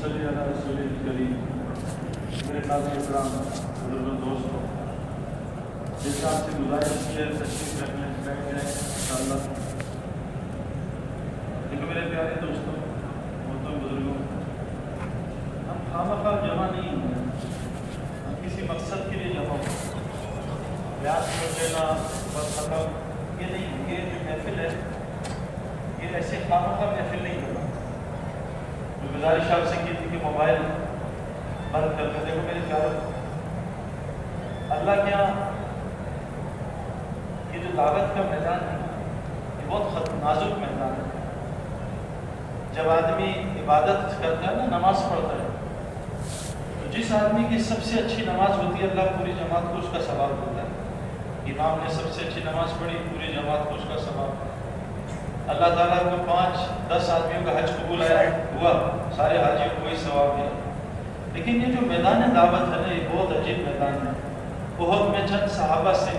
صلی علی رسول کریم۔ میرے ناظرین کرام، بزرگوں، دوستوں، جیسے آپ سے گزارش کی ہے تشریف رکھنے بیٹھ جائیں انشاءاللہ۔ دیکھو میرے پیارے دوستوں، محترم بزرگوں، ہم خواہ جمع نہیں ہوئے، ہم کسی مقصد کے لیے جمع ہوئے، بیان کر لینا بس ختم، یہ نہیں۔ یہ جو محفل ہے یہ ایسے خواہ محفل نہیں ہوگا۔ گزارش آپ سے کی تھی کہ موبائل بند کر کے دیکھو میرے پیارے، اللہ کے یہاں یہ جو دعوت کا میدان ہے یہ بہت نازک میدان ہے۔ جب آدمی عبادت کرتا ہے نا، نماز پڑھتا ہے، تو جس آدمی کی سب سے اچھی نماز ہوتی ہے اللہ پوری جماعت کو اس کا ثواب دیتا ہے۔ امام نے سب سے اچھی نماز پڑھی، پوری جماعت کو اس کا ثواب۔ اللہ تعالیٰ کو 5-10 آدمیوں کا حج قبول ہوا، سارے حاجیوں کو وہی ثواب دیا۔ لیکن یہ جو میدان دعوت ہے نا، یہ بہت عجیب میدان ہے۔ احد میں چند صحابہ سے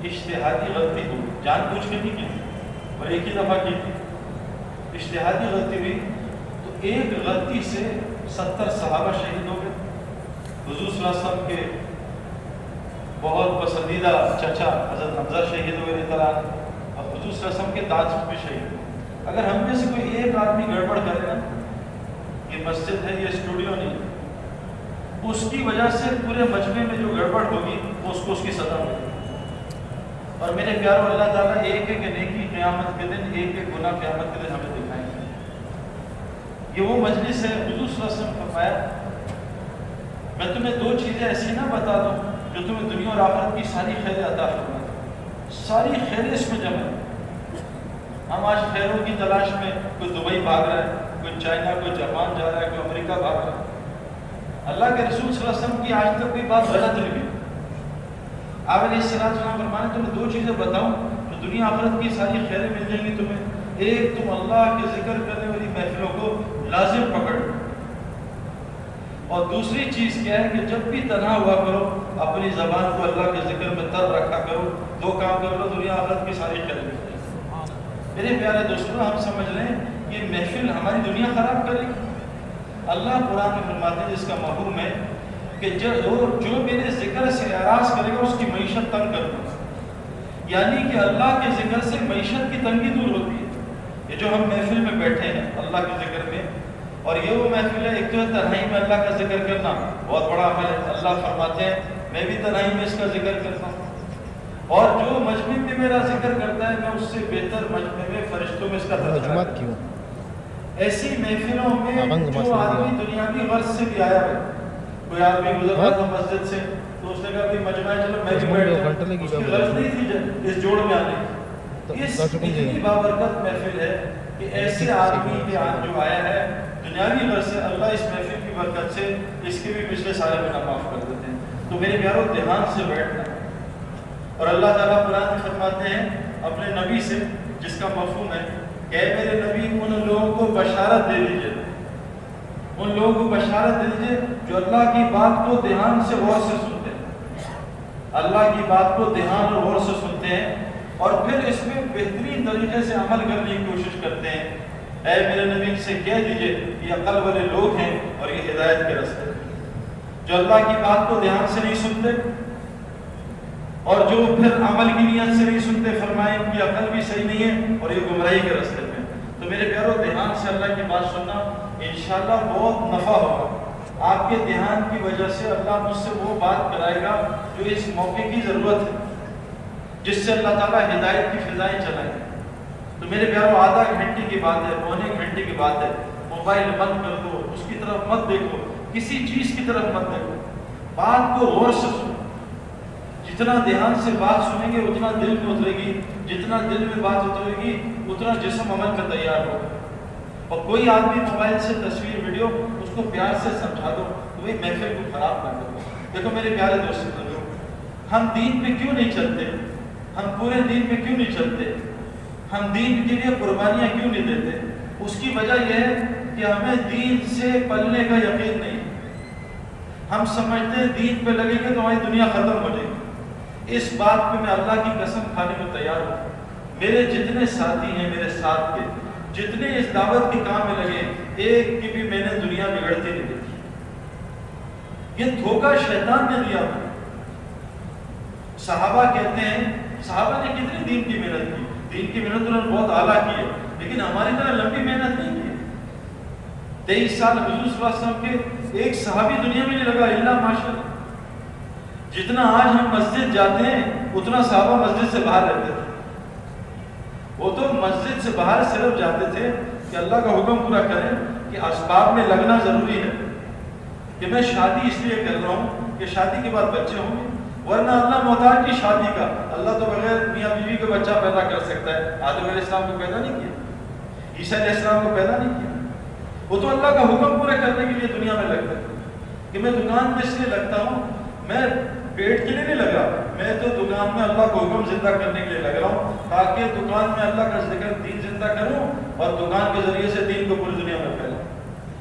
اجتہادی غلطی ہوئی، جان بوجھ کے نہیں کی اور ایک ہی دفعہ کی تھی، اجتہادی غلطی ہوئی، تو ایک غلطی سے 70 صحابہ شہید ہو گئے۔ حضور صلی اللہ علیہ وسلم کے بہت پسندیدہ چچا حضرت حمزہ شہید ہوئے طرح، اور حضور صلی اللہ علیہ وسلم کے داج بھی شہید ہوئے۔ اگر ہم میں سے کوئی ایک آدمی گڑبڑ کرے نا، یہ مسجد ہے، یہ اسٹوڈیو نہیں، اس کی وجہ سے پورے مجمع میں جو گڑبڑ ہوگی وہ اس کو اس کی سزا ملے گی۔ اور میرے پیاروں، اللہ تعالیٰ ایک ایک نیکی قیامت کے دن، ایک ایک گناہ قیامت کے دن ہمیں دکھائیں گے۔ یہ وہ مجلس ہے، حضور صلی اللہ علیہ وسلم نے فرمایا میں تمہیں 2 چیزیں ایسی نہ بتا دوں جو تمہیں دنیا اور آخرت کی ساری خیریں عطا فرما دیں۔ ساری خیریں اس میں جمع ہیں۔ ہم آج خیروں کی تلاش میں، کوئی دبئی بھاگ رہا ہے، کوئی چائنا، کوئی جاپان جا رہا ہے، کوئی امریکہ بھاگ رہا ہے۔ اللہ کے رسول صلی اللہ علیہ وسلم کی آج تک کوئی بات غلط نہیں ہوئی۔ آپ علیہ السلام فرمانے تمہیں 2 چیزیں بتاؤں تو دنیا آخرت کی ساری خیریں مل جائیں گی تمہیں۔ ایک، تم اللہ کے ذکر کرنے والی محفلوں کو لازم پکڑ، اور دوسری چیز کیا ہے کہ جب بھی تنہا ہوا کرو اپنی زبان کو اللہ کے ذکر میں تر رکھا کرو۔ 2 کام کر لو، دنیا آخرت کی ساری خیریں مل جائیں گی۔ میرے پیارے دوستوں، ہم سمجھ لیں یہ محفل ہماری دنیا خراب کرے گی۔ اللہ قرآن میں فرماتے ہیں، جس کا مفہوم ہے کہ جو میرے ذکر سے اعراض کرے گا اس کی معیشت تنگ کر دوں گا۔ یعنی کہ اللہ کے ذکر سے معیشت کی تنگی دور ہوتی ہے۔ یہ جو ہم محفل میں بیٹھے ہیں اللہ کے ذکر میں، اور یہ وہ محفل ہے، ایک تو تنہائی میں اللہ کا ذکر کرنا بہت بڑا عمل ہے۔ اللہ فرماتے ہیں میں بھی تنہائی میں اس کا ذکر کرتا ہوں، اور جو مجمع میں میرا ذکر کرتا ہے میں اس سے بہتر مجمع میں فرشتوں میں اس کا تذکرہ کرتا ہوں۔ ایسی محفلوں میں جو آدمی دنیاوی غرض سے بھی آیا ہے، کوئی آدمی گزر رہا تھا مسجد سے تو اس نے کہا کہ مجمع ہے، چلو میں بھی بیٹھ جاؤں، اس کی غرض نہیں تھی اس جوڑ میں آنے کی۔ اس اتنی بابرکت محفل ہے کہ ایسے آدمی کے جو آیا ہے دنیاوی غرض سے، اللہ اس محفل کی برکت سے اس کے بھی پچھلے سارے گناہ معاف کر دیتے ہیں۔ تو میرے پیاروں، دھیان سے بیٹھنا، اور اللہ تعالیٰ قرآن میں فرماتے ہیں اپنے نبی سے، جس کا مفہوم ہے کہ اے میرے نبی ان لوگوں کو بشارت دے دیجئے، ان لوگوں کو بشارت دے دیجئے جو اللہ کی بات کو دھیان سے غور سے سنتے ہیں، اللہ کی بات کو دھیان اور غور سے سنتے ہیں، اور پھر اس میں بہترین طریقے سے عمل کرنے کی کوشش کرتے ہیں۔ اے میرے نبی سے کہہ دیجئے یہ عقل والے لوگ ہیں اور یہ ہدایت کے راستے جو اللہ کی بات کو دھیان سے نہیں سنتے، اور جو پھر عمل کی نیت سے نہیں سنتے، فرمائیں ان کی عقل بھی صحیح نہیں ہے اور یہ گمراہی کے راستے پہ۔ تو میرے پیاروں، دھیان سے اللہ کی بات سننا انشاءاللہ بہت نفع ہوگا۔ آپ کے دھیان کی وجہ سے اللہ مجھ سے وہ بات کرائے گا جو اس موقع کی ضرورت ہے، جس سے اللہ تعالیٰ ہدایت کی فضائیں چلائے۔ تو میرے پیاروں، آدھا گھنٹے کی بات ہے، پونے گھنٹے کی بات ہے، موبائل بند کر دو، اس کی طرف مت دیکھو، کسی چیز کی طرف مت دیکھو، بات کو غور سے سنو۔ جتنا دھیان سے بات سنیں گے اتنا دل میں اترے گی، جتنا دل میں بات اترے گی اتنا جسم عمل کا تیار ہوگا۔ اور کوئی آدمی موبائل سے تصویر ویڈیو اس کو پیار سے سمجھا دو تو وہی محفل کو خراب نہ کرو۔ دیکھو میرے پیارے دوستوں، ہم دین پہ کیوں نہیں چلتے؟ ہم پورے دین پہ کیوں نہیں چلتے؟ ہم دین کے لیے قربانیاں کیوں نہیں دیتے؟ اس کی وجہ یہ ہے کہ ہمیں دین سے پلنے کا یقین نہیں۔ ہم سمجھتے ہیں دین پہ لگیں گے تو ہماری دنیا ختم ہو جائے گی۔ اس بات پہ میں اللہ کی قسم کھانے کو تیار ہوں۔ میرے جتنے ساتھی ہیں، میرے ساتھ کے جتنے اس دعوت کے کام میں لگے، ایک کی بھی میں نے دنیا بگڑتی نہیں دیکھی. یہ دھوکہ شیطان نے دیا. صحابہ کہتے ہیں صحابہ نے کتنی دین کی محنت کی، دین کی محنت انہوں نے بہت اعلیٰ کی ہے، لیکن ہماری طرح لمبی محنت نہیں کی. 23 سال حضور صلی اللہ علیہ وسلم کے ایک صحابی دنیا میں نہیں لگا الا ماشاءاللہ. جتنا آج ہم مسجد جاتے ہیں اتنا صحابہ مسجد سے باہر رہتے تھے. وہ تو مسجد سے باہر صرف جاتے تھے کہ اللہ کا حکم پورا کریں کہ اسباب میں لگنا ضروری ہے، کہ میں شادی اس لیے کر رہا ہوں کہ شادی کے بعد بچے ہوں گے، ورنہ اللہ محتاج کی شادی کا. اللہ تو بغیر میاں بیوی کا بچہ پیدا کر سکتا ہے. آدم علیہ السلام کو پیدا نہیں کیا، عیسیٰ علیہ السلام کو پیدا نہیں کیا. وہ تو اللہ کا حکم پورا کرنے کے لیے دنیا میں لگتا ہے. کہ میں دکان میں اس لیے لگتا ہوں، میں پیٹ کے لیے نہیں لگا، میں تو دکان میں اللہ کا حکم زندہ کرنے کے لیے لگ رہا ہوں، تاکہ دکان میں اللہ کا ذکر دین زندہ کروں اور دکان کے ذریعے سے دین کو پوری دنیا میں پھیلاؤں.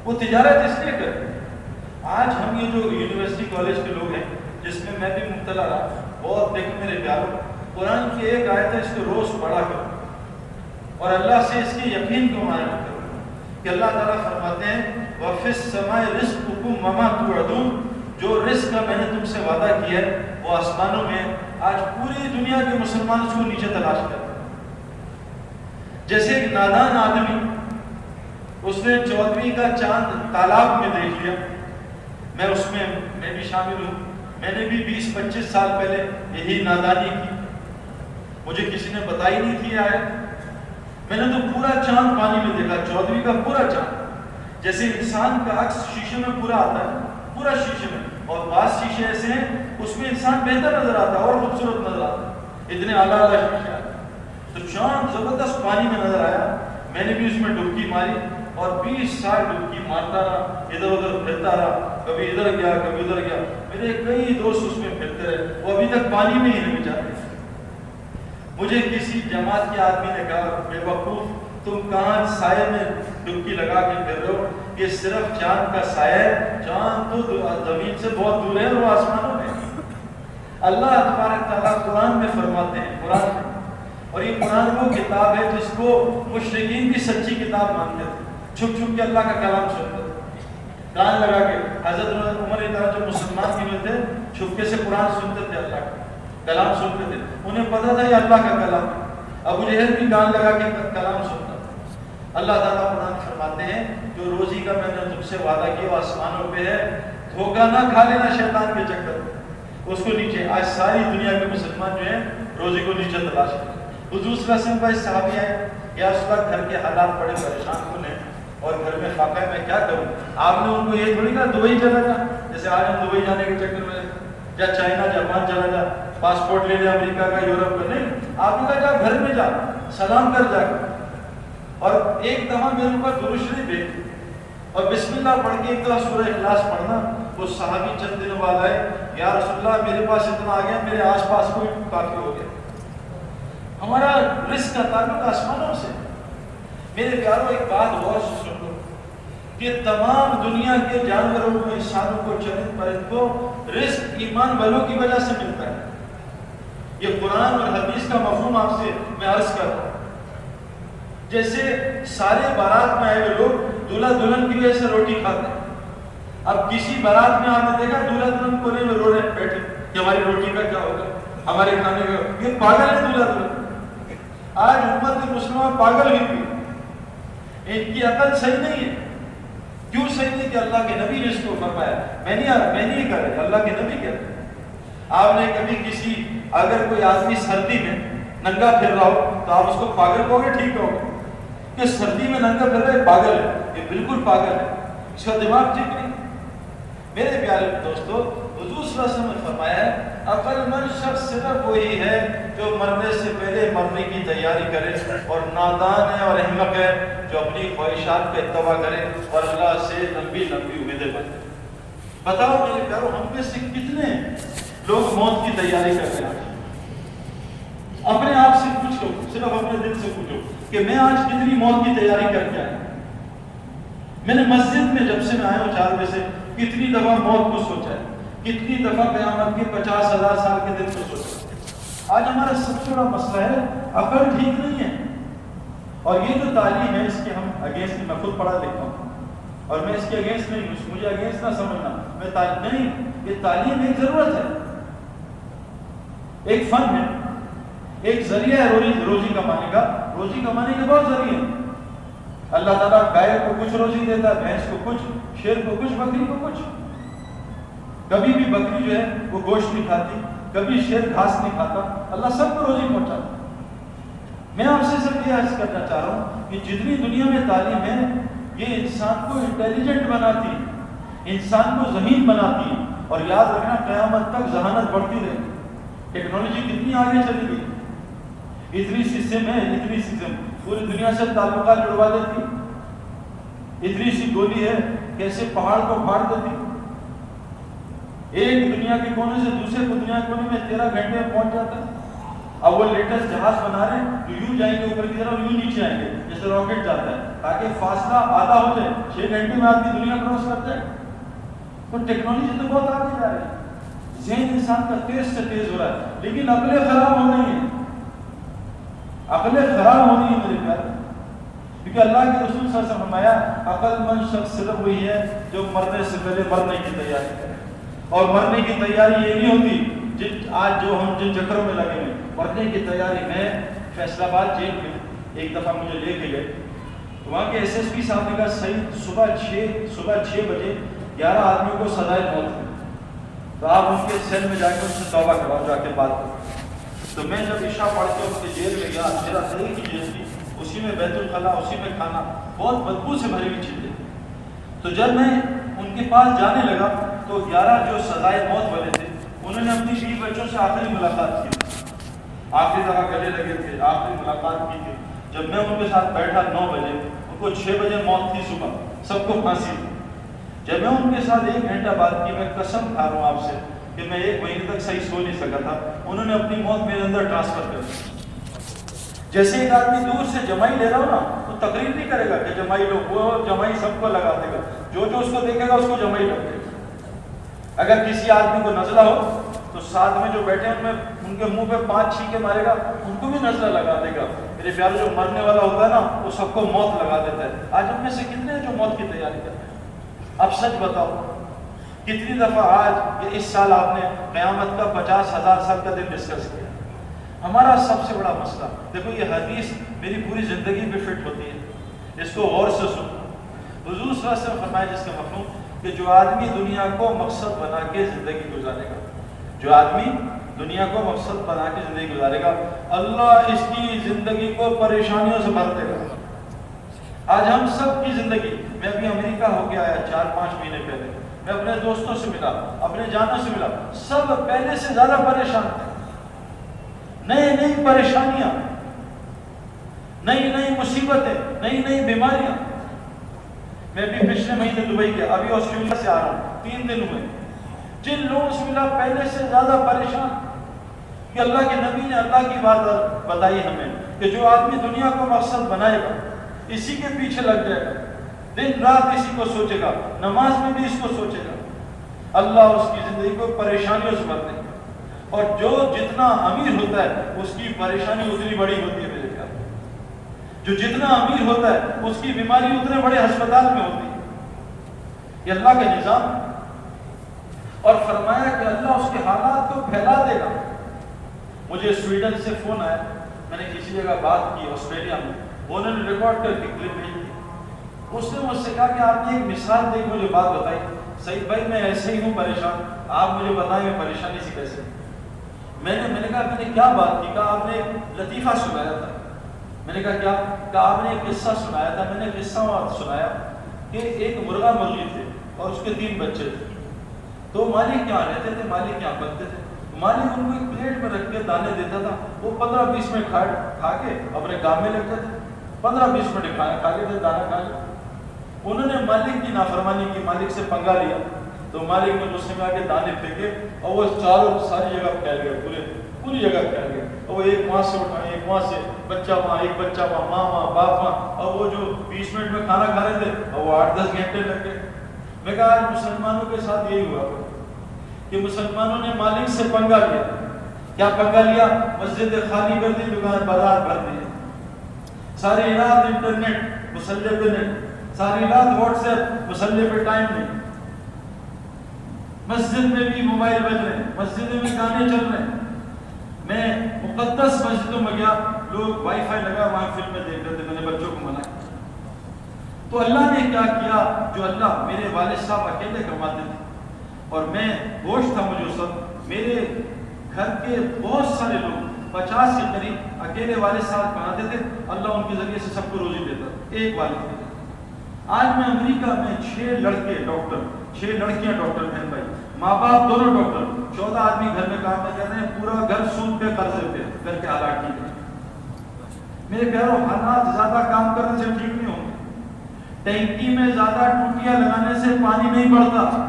وہ تجارت اس لیے کرتے ہیں. آج ہم یہ جو یونیورسٹی کالج کے لوگ ہیں جس میں میں بھی مبتلا رہا، بہت دیکھو میرے پیاروں، قرآن کی ایک آیت ہے، اس کو روز پڑھا کرو اور اللہ سے اس کے یقین کو معلوم کرو کہ اللہ تعالیٰ فرماتے ہیں وَفِي السَّمَاءِ رِزْقُكُمْ وَمَا تُوعَدُونَ. جو رزق کا میں نے تم سے وعدہ کیا ہے وہ آسمانوں میں. آج پوری دنیا کے مسلمان اس کو نیچے تلاش کرتے ہیں. جیسے ایک نادان آدمی، اس نے 14ویں کا چاند تالاب میں دیکھ لیا. میں اس میں بھی شامل ہوں. میں نے بھی 20-25 سال پہلے یہی نادانی کی. مجھے کسی نے بتائی نہیں تھی آیت. میں نے تو پورا چاند پانی میں دیکھا، 14ویں کا پورا چاند. جیسے انسان کا عکس شیشے میں پورا آتا ہے، پورا شیشے میں، اور بعض شیشے ایسے ہیں اس میں انسان بہتر نظر آتا ہے اور خوبصورت نظر آتا ہے، اتنے اعلیٰ شیشے آتے. تو چاند زبردست پانی میں نظر آیا. میں نے بھی اس میں ڈبکی ماری اور 20 سال ڈبکی مارتا رہا، ادھر ادھر پھرتا رہا، کبھی ادھر گیا کبھی ادھر گیا. میرے کئی دوست اس میں پھرتے رہے، وہ ابھی تک پانی میں ہی نہیں جاتے. مجھے کسی جماعت کے آدمی نے کہا بے وقوف تم کہاں سائے میں ڈبکی لگا کے پھر رہے ہو؟ یہ صرف چاند کا سایہ ہے، چاند تو زمین سے بہت دور ہے، وہ آسمانوں میں. اللہ تبارک تعالیٰ قرآن میں فرماتے ہیں، قرآن میں، اور یہ قرآن وہ کتاب ہے جس کو مشرکین بھی سچی کتاب مانتے تھے. چھپ چھپ کے اللہ کا کلام سنتے تھے، کان لگا کے. حضرت عمر جو مسلمان بھی تھے چھپکے سے قرآن سنتے تھے، اللہ کا کلام سنتے تھے. انہیں پتا تھا یہ اللہ کا کلام ہے. ابو جہل بھی کان لگا کے کلام سنتا. اللہ تعالیٰ قرآن فرماتے ہیں جو روزی کا میں نے تم سے وعدہ کیا وہ آسمانوں پہ ہے، دھوکہ نہ کھا لینا شیطان کے چکر میں. اس کو نیچے، آج ساری دنیا کے مسلمان جو ہیں روزی کو نیچے تلاش کرتے. حضور صلی اللہ علیہ وسلم کا ایک صحابی آئے، یا رسول اللہ گھر کے حالات بڑے پریشان کن ہیں اور گھر میں فاقہ ہے، میں کیا کروں؟ آپ نے ان کو یہ تھوڑی کہا دبئی چلا جا، جیسے آج ہم دبئی جانے کے چکر میں جا چائنا جاپان چلا جا، پاسپورٹ لے لے امریکہ کا یورپ کا. نہیں، آپ نے کہا جا گھر میں جا، سلام کر جا کر، اور ایک دفعہ میرے اوپر درود شریف بھیج اور بسم اللہ پڑھ کے ایک دفعہ سورہ اخلاص پڑھنا. وہ صحابی چند دنوں بعد آئے، یا رسول اللہ میرے پاس اتنا آ گیا، میرے آس پاس کو کافی ہو گیا. ہمارا رزق کا تعلق آسمانوں سے. میرے پیاروں ایک بات غور سے سن لو کہ تمام دنیا کے جانوروں کو، انسانوں کو، چرند پرند کو رزق ایمان والوں کی وجہ سے ملتا ہے. یہ قرآن اور حدیث کا مفہوم آپ سے میں عرض کر رہا ہوں. جیسے سارے بارات میں آئے ہوئے لوگ دولہا دلہن کی وجہ سے روٹی کھاتے ہیں. اب کسی بارات میں آپ نے دیکھا دولہا دلہن کونے میں رو رہے بیٹھے کہ ہماری روٹی کا کیا ہوگا، ہمارے کھانے کا. یہ پاگل ہے دولہا دلہن. آج امت مسلمان پاگل ہوئی ہوئی، ان کی عقل صحیح نہیں ہے. کیوں صحیح نہیں؟ کہ اللہ کے نبی نے اس کو فرمایا. میں نہیں کر رہا، اللہ کے نبی کہہ رہے. آپ نے کبھی کسی، اگر کوئی آدمی سردی میں ننگا پھر رہا ہو تو آپ اس کو پاگل کہو گے؟ ٹھیک کہو گے کہ سردی میں ننگا پھر رہا ہے پاگل ہے، یہ بالکل پاگل ہے، اس کا دماغ ٹھیک نہیں. میرے پیارے دوستو، حضور صلی اللہ علیہ وسلم نے فرمایا ہے عقل مند شخص صرف وہی ہے جو مرنے سے پہلے مرنے کی تیاری کرے، اور نادان ہے اور احمق ہے جو اپنی خواہشات کا اتباع کرے اور اللہ سے لمبی لمبی امیدیں بنائے. بتاؤ میرے پیارو، ہم میں سے کتنے لوگ موت کی تیاری کر رہے ہیں؟ اپنے آپ سے پوچھو، صرف اپنے دل سے پوچھو کہ میں آج کتنی موت کی تیاری کر کے آیا. میں نے مسجد میں جب سے میں آیا ہوں 4 بجے سے کتنی دفعہ موت کو سوچا ہے، کتنی دفعہ قیامت کے 50,000 سال کے دن کو سوچا. آج ہمارا سب سے بڑا مسئلہ ہے عقل ٹھیک نہیں ہے. اور یہ جو تعلیم ہے اس کے ہم اگینسٹ، میں خود پڑھا لکھا ہوں، اور میں اس کے اگینسٹ نہیں ہوں، مجھے اگینسٹ نہ سمجھنا، میں نہیں، یہ تعلیم ایک ضرورت ہے، ایک فن ہے، ایک ذریعہ ہے روزی کمانے کا، روزی کمانے کے بہت ذریعے ہیں۔ اللہ تعالیٰ گائے کو کچھ روزی دیتا ہے، بھینس کو کچھ، شیر کو کچھ، بکری کو کچھ۔ کبھی بھی بکری جو ہے وہ گوشت نہیں کھاتی، کبھی شیر گھاس نہیں کھاتا، اللہ سب کو روزی پہنچاتا۔ میں آپ سے صرف یہ عرض کرنا چاہ رہا ہوں کہ جتنی دنیا میں تعلیم ہے یہ انسان کو انٹیلیجنٹ بناتی ہے، انسان کو ذہین بناتی ہے، اور یاد رکھنا قیامت تک ذہانت بڑھتی رہے گی۔ ٹیکنالوجی کتنی آگے چلی گئی، اتنی سسٹم ہے، اتنی سسٹم پوری دنیا سے تعلقات جڑوا دیتی، اتنی سی گولی ہے کیسے پہاڑ کو پھاڑ دیتی، ایک دنیا کے کونے سے دوسرے دنیا کے کونے میں 13 گھنٹے میں پہنچ جاتا ہے۔ اب وہ لیٹسٹ جہاز بنا رہے ہیں تو یوں جائیں گے اوپر کی طرف، یوں نیچے آئیں گے جیسے راکٹ جاتا ہے، تاکہ فاصلہ آدھا ہو جائے، 6 گھنٹے میں آدمی دنیا کراس کرتا ہے۔ تو ٹیکنالوجی تو بہت آگے جا رہی ہے، ذہن انسان کا تیز سے تیز ہو رہا ہے، لیکن عقلیں خراب ہو رہی ہیں، عقلیں خراب ہو رہی ہیں میرے پیارے، کیونکہ اللہ کے رسول صلی اللہ علیہ وسلم نے فرمایا عقل مند شخص صرف وہی ہے جو مرنے سے پہلے مرنے کی تیاری کرے، اور مرنے کی تیاری یہ نہیں ہوتی آج جو ہم جن چکروں میں لگے ہیں، مرنے کی تیاری میں فیصل آباد جیل میں ایک دفعہ مجھے لے کے گئے، وہاں کے SSP صاحب نے کہا صحیح صبح 6 بجے 11 آدمیوں کو سزائے موت دی، تو آپ ان کے سیل میں جا کے ان سے توبہ کراؤ، جا کے بات کرو۔ تو میں جب عشاء پڑھ کے ان کے جیل میں گیا، میرا دل کی جیل تھی، اسی میں بیت الخلا، اسی میں کھانا، بہت بدبو سے بھری ہوئی چیزیں۔ تو جب میں ان کے پاس جانے لگا تو 11 جو سزائے موت والے تھے انہوں نے اپنی 20 بچوں سے آخری ملاقات کی، آخری دفعہ گلے لگے تھے، آخری ملاقات کی تھی۔ جب میں ان کے ساتھ بیٹھا 9 بجے، ان کو 6 بجے موت تھی صبح، سب کو پھانسی تھی۔ جب میں ان کے ساتھ 1 گھنٹہ بات کی، میں قسم کھا رہا ہوں آپ سے کہ میں 1 مہینے تک صحیح سو نہیں سکا تھا، انہوں نے اپنی موت میرے اندر ٹرانسفر کر دی۔ جیسے ایک آدمی دور سے جمائی لے رہا ہو نا، وہ تقریر نہیں کرے گا کہ جمائی لو، وہ جمائی سب کو لگا دے گا، جو اس کو دیکھے گا اس کو جمائی لگ دے گا۔ اگر کسی آدمی کو نزلہ ہو تو ساتھ میں جو بیٹھے ہیں ان کے منہ پہ 5 چھینکے مارے گا، ان کو بھی نزلہ لگا دے گا۔ میرے پیارے جو مرنے والا ہوتا ہے نا وہ سب کو موت لگا دیتا ہے۔ آج ہم میں سے کتنے ہیں جو موت کی تیاری کرتے ہیں؟ اب سچ بتاؤ کتنی دفعہ آج اس سال آپ نے قیامت کا 50,000 سال کا دن ڈسکس کیا؟ ہمارا سب سے بڑا مسئلہ دیکھو، یہ حدیث میری پوری زندگی پہ فٹ ہوتی ہے، اس کو غور سے سنو۔ حضور صلی اللہ علیہ وسلم فرمایا جس کا مفہوم کہ جو آدمی دنیا کو مقصد بنا کے زندگی گزارے گا، جو آدمی دنیا کو مقصد بنا کے زندگی گزارے گا، اللہ اس کی زندگی کو پریشانیوں سے بھر دے گا۔ آج ہم سب کی زندگی، میں ابھی امریکہ ہو کے آیا 4-5 مہینے پہلے، میں اپنے دوستوں سے ملا، اپنے جانوں سے ملا، سب پہلے سے زیادہ پریشان تھے، نئی پریشانیاں، نئی مصیبتیں، نئی بیماریاں۔ میں بھی پچھلے مہینے دبئی گیا، ابھی آسٹریلیا سے آ رہا ہوں، 3 دن ہوئے، جن لوگوں سے ملا پہلے سے زیادہ پریشان، کہ اللہ کے نبی نے اللہ کی بات بتائی ہمیں کہ جو آدمی دنیا کو مقصد بنائے گا، اسی کے پیچھے لگ جائے گا، دن رات اسی کو سوچے گا، نماز میں بھی اس کو سوچے گا، اللہ اس کی زندگی کو پریشانیوں سے بھر دے گا۔ اور جو جتنا امیر ہوتا ہے اس کی پریشانی اتنی بڑی ہوتی ہے میرے پیارے، جو جتنا امیر ہوتا ہے اس کی بیماری اتنے بڑے ہسپتال میں ہوتی ہے۔ یہ اللہ کا نظام، اور فرمایا کہ اللہ اس کے حالات کو پھیلا دے گا۔ مجھے سویڈن سے فون آیا، میں نے کسی جگہ بات کی آسٹریلیا میں، انہوں نے ریکارڈ کر کے کلپ بھیج دی۔ اس نے مجھ سے کہا کہ آپ نے ایک مثال دے کے مجھے بات بتائی، سعید بھائی میں ایسے ہی ہوں پریشان، آپ مجھے بتائیں میں پریشانی سے کیسے۔ میں نے کہا میں نے کیا بات کی؟ کہا آپ نے ایک لطیفہ سنایا تھا۔ میں نے کہا کیا؟ کہا آپ نے ایک قصہ سنایا تھا۔ میں نے قصہ سنایا کہ ایک مرغا مرغی تھے اور اس کے 3 بچے تھے، تو مالک یہاں رہتے تھے، مالک یہاں بنتے تھے، مالک ان کو ایک پلیٹ میں رکھ کے دانے دیتا تھا، وہ 15-20 منٹ کھا کے اپنے کام میں لگتے تھے، 15-20 منٹ کھا لیتے، دانا کھا لیا۔ انہوں نے مالک کی نافرمانی کی، مالک سے پنگا لیا، تو مالک نے غصے میں آ کے دانے پھینکے اور وہ ساری جگہ پھیل گئے، پوری جگہ پھیل گئے، اور وہ ایک وہاں سے اٹھائے، ایک وہاں سے، بچہ وہاں، ایک بچہ وہاں، ماں وہاں، باپ وہاں، اور وہ جو 20 منٹ میں کھانا کھا رہے تھے اور وہ 8-10 گھنٹے لگ گئے۔ میں کہا آج مسلمانوں کے ساتھ یہی ہوا کہ مسلمانوں نے مالک سے پنگا لیا۔ کیا پنگا لیا؟ مسجد خالی کر دی، دکان بازار بھر دیے، ساری رات انٹرنیٹ، مسلح پہ نیٹ، ساری رات واٹس ایپ، مسلے پہ ٹائم نہیں، مسجد میں بھی موبائل بج رہے ہیں، مسجد میں بھی گانے چل رہے ہیں۔ میں مقدس مسجدوں میں گیا، لوگ وائی فائی لگا وہاں فلمیں دیکھ رہے تھے، میں نے بچوں کو منع کیا۔ تو اللہ نے کیا کیا، جو اللہ، میرے والد صاحب اکیلے کماتے تھے اور میں گوشت تھا مجھے اس وقت، میرے گھر کے بہت سارے لوگ 50 کے قریب اکیلے والد صاحب کماتے تھے، اللہ ان کے ذریعے سے سب کو روزی دیتا، ایک والد کے۔ آج میں امریکہ میں 6 لڑکے ڈاکٹر، 6 لڑکیاں ڈاکٹر ہیں بھائی، ماں باپ دونوں ڈاکٹر، 14 آدمی گھر میں کام کر رہے ہیں، پورا گھر سود پہ قرضے پہ، گھر کے حالات ٹھیک ہے۔ میرے پیاروں، حالات زیادہ کام کرنے سے ٹھیک نہیں ہوں گے۔ ٹینکی میں زیادہ ٹوٹیاں لگانے سے پانی نہیں بڑھتا۔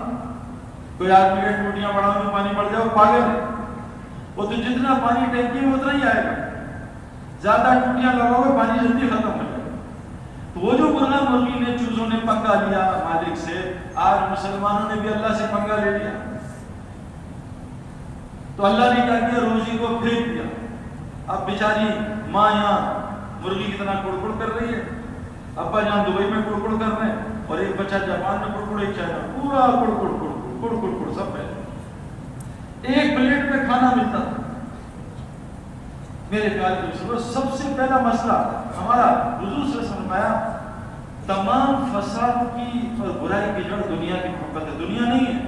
کوئی آدمی کے ٹوٹیاں بڑھانے میں پانی بڑھ جائے وہ پاگل ہے، وہ تو جتنا پانی ٹینکی میں اتنا ہی آئے گا، زیادہ ٹوٹیاں لگاؤ گے پانی جلدی ختم ہو جائے گا۔ تو وہ جو مرغا مرغی نے چوزوں نے پنگا لیا مالک سے، آج مسلمانوں نے بھی اللہ سے پنگا لے لیا۔ تو اللہ نے کیا کیا، روزی کو پھینک دیا۔ اب بیچاری ماں یہاں مرغی کی طرح کڑکڑ کر رہی ہے، ابا جان دبئی میں کڑکڑ کر رہے ہیں، اور ایک بچہ جاپان میں کڑکڑ، ایک چائنا، پورا کڑکڑ کڑکڑ کڑکڑ کڑ سب ہے۔ ایک پلیٹ میں کھانا ملتا تھا۔ میرے پیارے دوستو، سب سے پہلا مسئلہ ہمارا حضور سے فرمایا، تمام فساد کی اور برائی کی جڑ دنیا کی محبت ہے، دنیا نہیں ہے۔